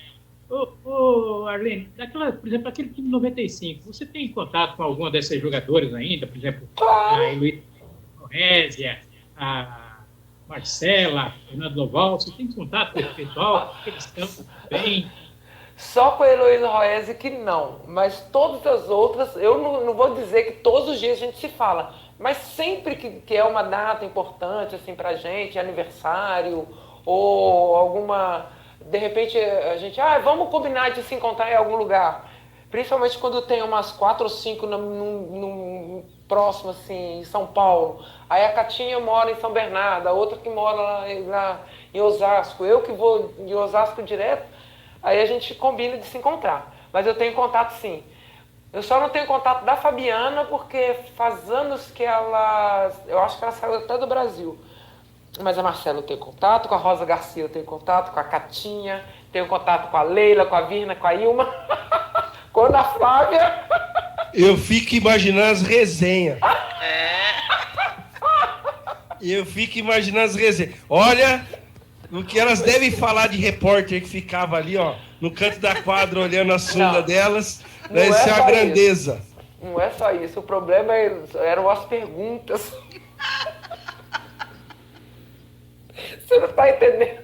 Arlene, por exemplo, aquele time 95, você tem contato com alguma dessas jogadoras ainda? Por exemplo, a Heloísa Roésia, a Marcela, a Fernanda Loval, você tem contato com esse pessoal? Eles estão bem? Só com a Heloísa Roésia que não, mas todas as outras, eu não vou dizer que todos os dias a gente se fala, mas sempre que é uma data importante assim, pra gente, aniversário, ou alguma... De repente a gente, vamos combinar de se encontrar em algum lugar. Principalmente quando tem umas 4 ou 5 num próximo, assim, em São Paulo. Aí a Catinha mora em São Bernardo, a outra que mora lá em Osasco. Eu que vou em Osasco direto, aí a gente combina de se encontrar. Mas eu tenho contato sim. Eu só não tenho contato da Fabiana, porque faz anos que ela... Eu acho que ela saiu até do Brasil. Mas a Marcela eu tenho contato, com a Rosa Garcia eu tenho contato, com a Catinha, tenho contato com a Leila, com a Virna, com a Ilma, com a Ana Flávia. Eu fico imaginando as resenhas. Olha, o que elas devem falar de repórter que ficava ali, ó, no canto da quadra olhando a sunga delas. Deve ser uma grandeza. Não é só isso, o problema eram as perguntas. Você não tá entendendo?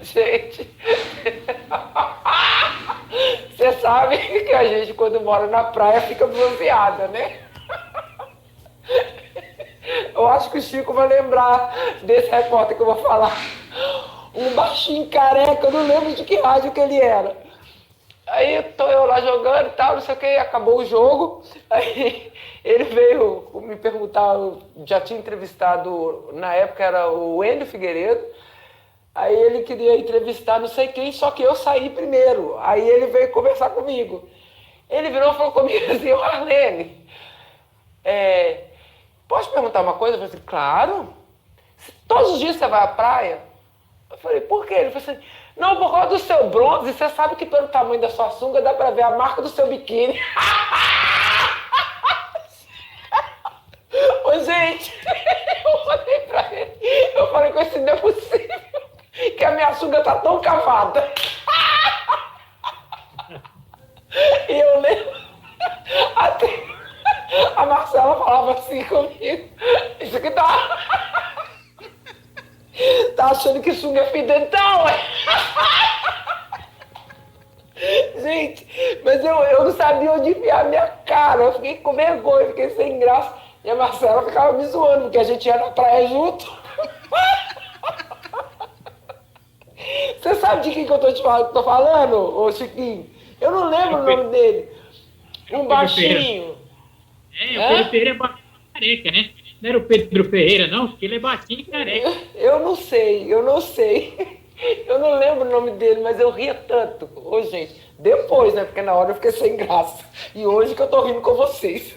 Gente, você sabe que a gente, quando mora na praia, fica bronzeada, né? Eu acho que o Chico vai lembrar desse repórter que eu vou falar. Um baixinho careca, eu não lembro de que rádio que ele era. Aí tô eu lá jogando e tal, não sei o que, acabou o jogo. Aí ele veio me perguntar, eu já tinha entrevistado, na época era o Wendel Figueiredo. Aí ele queria entrevistar não sei quem, só que eu saí primeiro. Aí ele veio conversar comigo. Ele virou e falou comigo assim, Arlene, posso te perguntar uma coisa? Eu falei assim, claro. Todos os dias você vai à praia? Eu falei, por quê? Ele falou assim, não, por causa do seu bronze, você sabe que pelo tamanho da sua sunga dá pra ver a marca do seu biquíni. Ô, gente, eu falei pra ele, eu falei com esse não é possível, que a minha sunga tá tão cavada. E eu lembro, até a Marcela falava assim comigo, isso aqui tá achando que sunga é fio dental, ué? Gente, mas eu não sabia onde enfiar a minha cara, eu fiquei com vergonha, fiquei sem graça. E a Marcela ficava me zoando, porque a gente ia na praia junto. Você sabe de quem que eu tô falando, ô Chiquinho? Eu não lembro o nome dele. Um baixinho. O Pedro Ferreira é baixinho e careca, né? Não era o Pedro Ferreira, não, porque ele é baixinho e careca. Eu não sei. Eu não lembro o nome dele, mas eu ria tanto. Ô, gente, depois, né? Porque na hora eu fiquei sem graça. E hoje que eu tô rindo com vocês.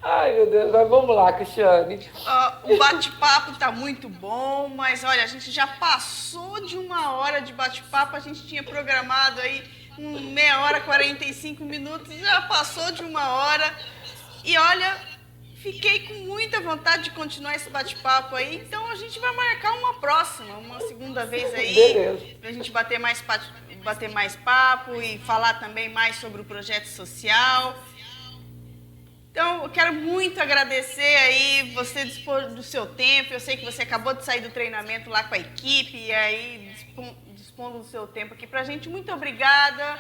Ai, meu Deus, mas vamos lá, Cristiane. O bate-papo tá muito bom, mas olha, a gente já passou de 1 hora de bate-papo, a gente tinha programado aí meia hora, 45 minutos, já passou de 1 hora. E olha, fiquei com muita vontade de continuar esse bate-papo aí, então a gente vai marcar uma segunda vez aí. Beleza. Pra gente bater mais papo e falar também mais sobre o projeto social. Então, eu quero muito agradecer aí você dispor do seu tempo. Eu sei que você acabou de sair do treinamento lá com a equipe e aí dispondo do seu tempo aqui pra gente. Muito obrigada.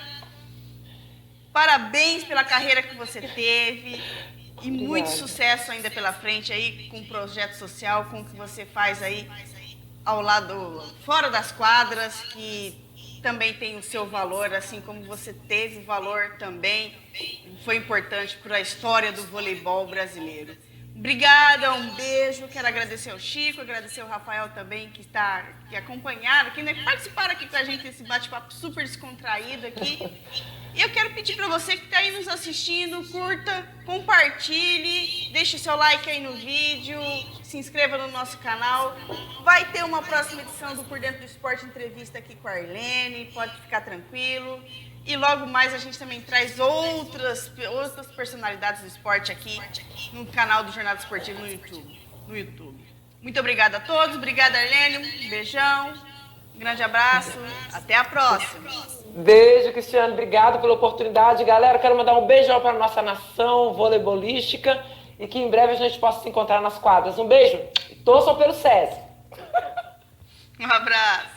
Parabéns pela carreira que você teve. E muito sucesso ainda pela frente aí com o projeto social, com o que você faz aí ao lado, fora das quadras, que também tem o seu valor, assim como você teve o valor também, foi importante para a história do voleibol brasileiro. Obrigada, um beijo, quero agradecer ao Chico, agradecer ao Rafael também, que acompanharam, que participaram aqui com a gente desse bate-papo super descontraído aqui. E eu quero pedir para você que está aí nos assistindo, curta, compartilhe, deixe seu like aí no vídeo, se inscreva no nosso canal. Vai ter uma próxima edição do Por Dentro do Esporte Entrevista aqui com a Arlene, pode ficar tranquilo. E logo mais a gente também traz outras personalidades do esporte aqui no canal do Jornada Esportiva no YouTube. Muito obrigada a todos, obrigada Arlene, um beijão, um grande abraço, até a próxima. Beijo, Cristiano, obrigado pela oportunidade. Galera, quero mandar um beijão para a nossa nação voleibolística e que em breve a gente possa se encontrar nas quadras. Um beijo e torçam pelo SESI. Um abraço.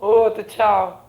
Outro, tchau.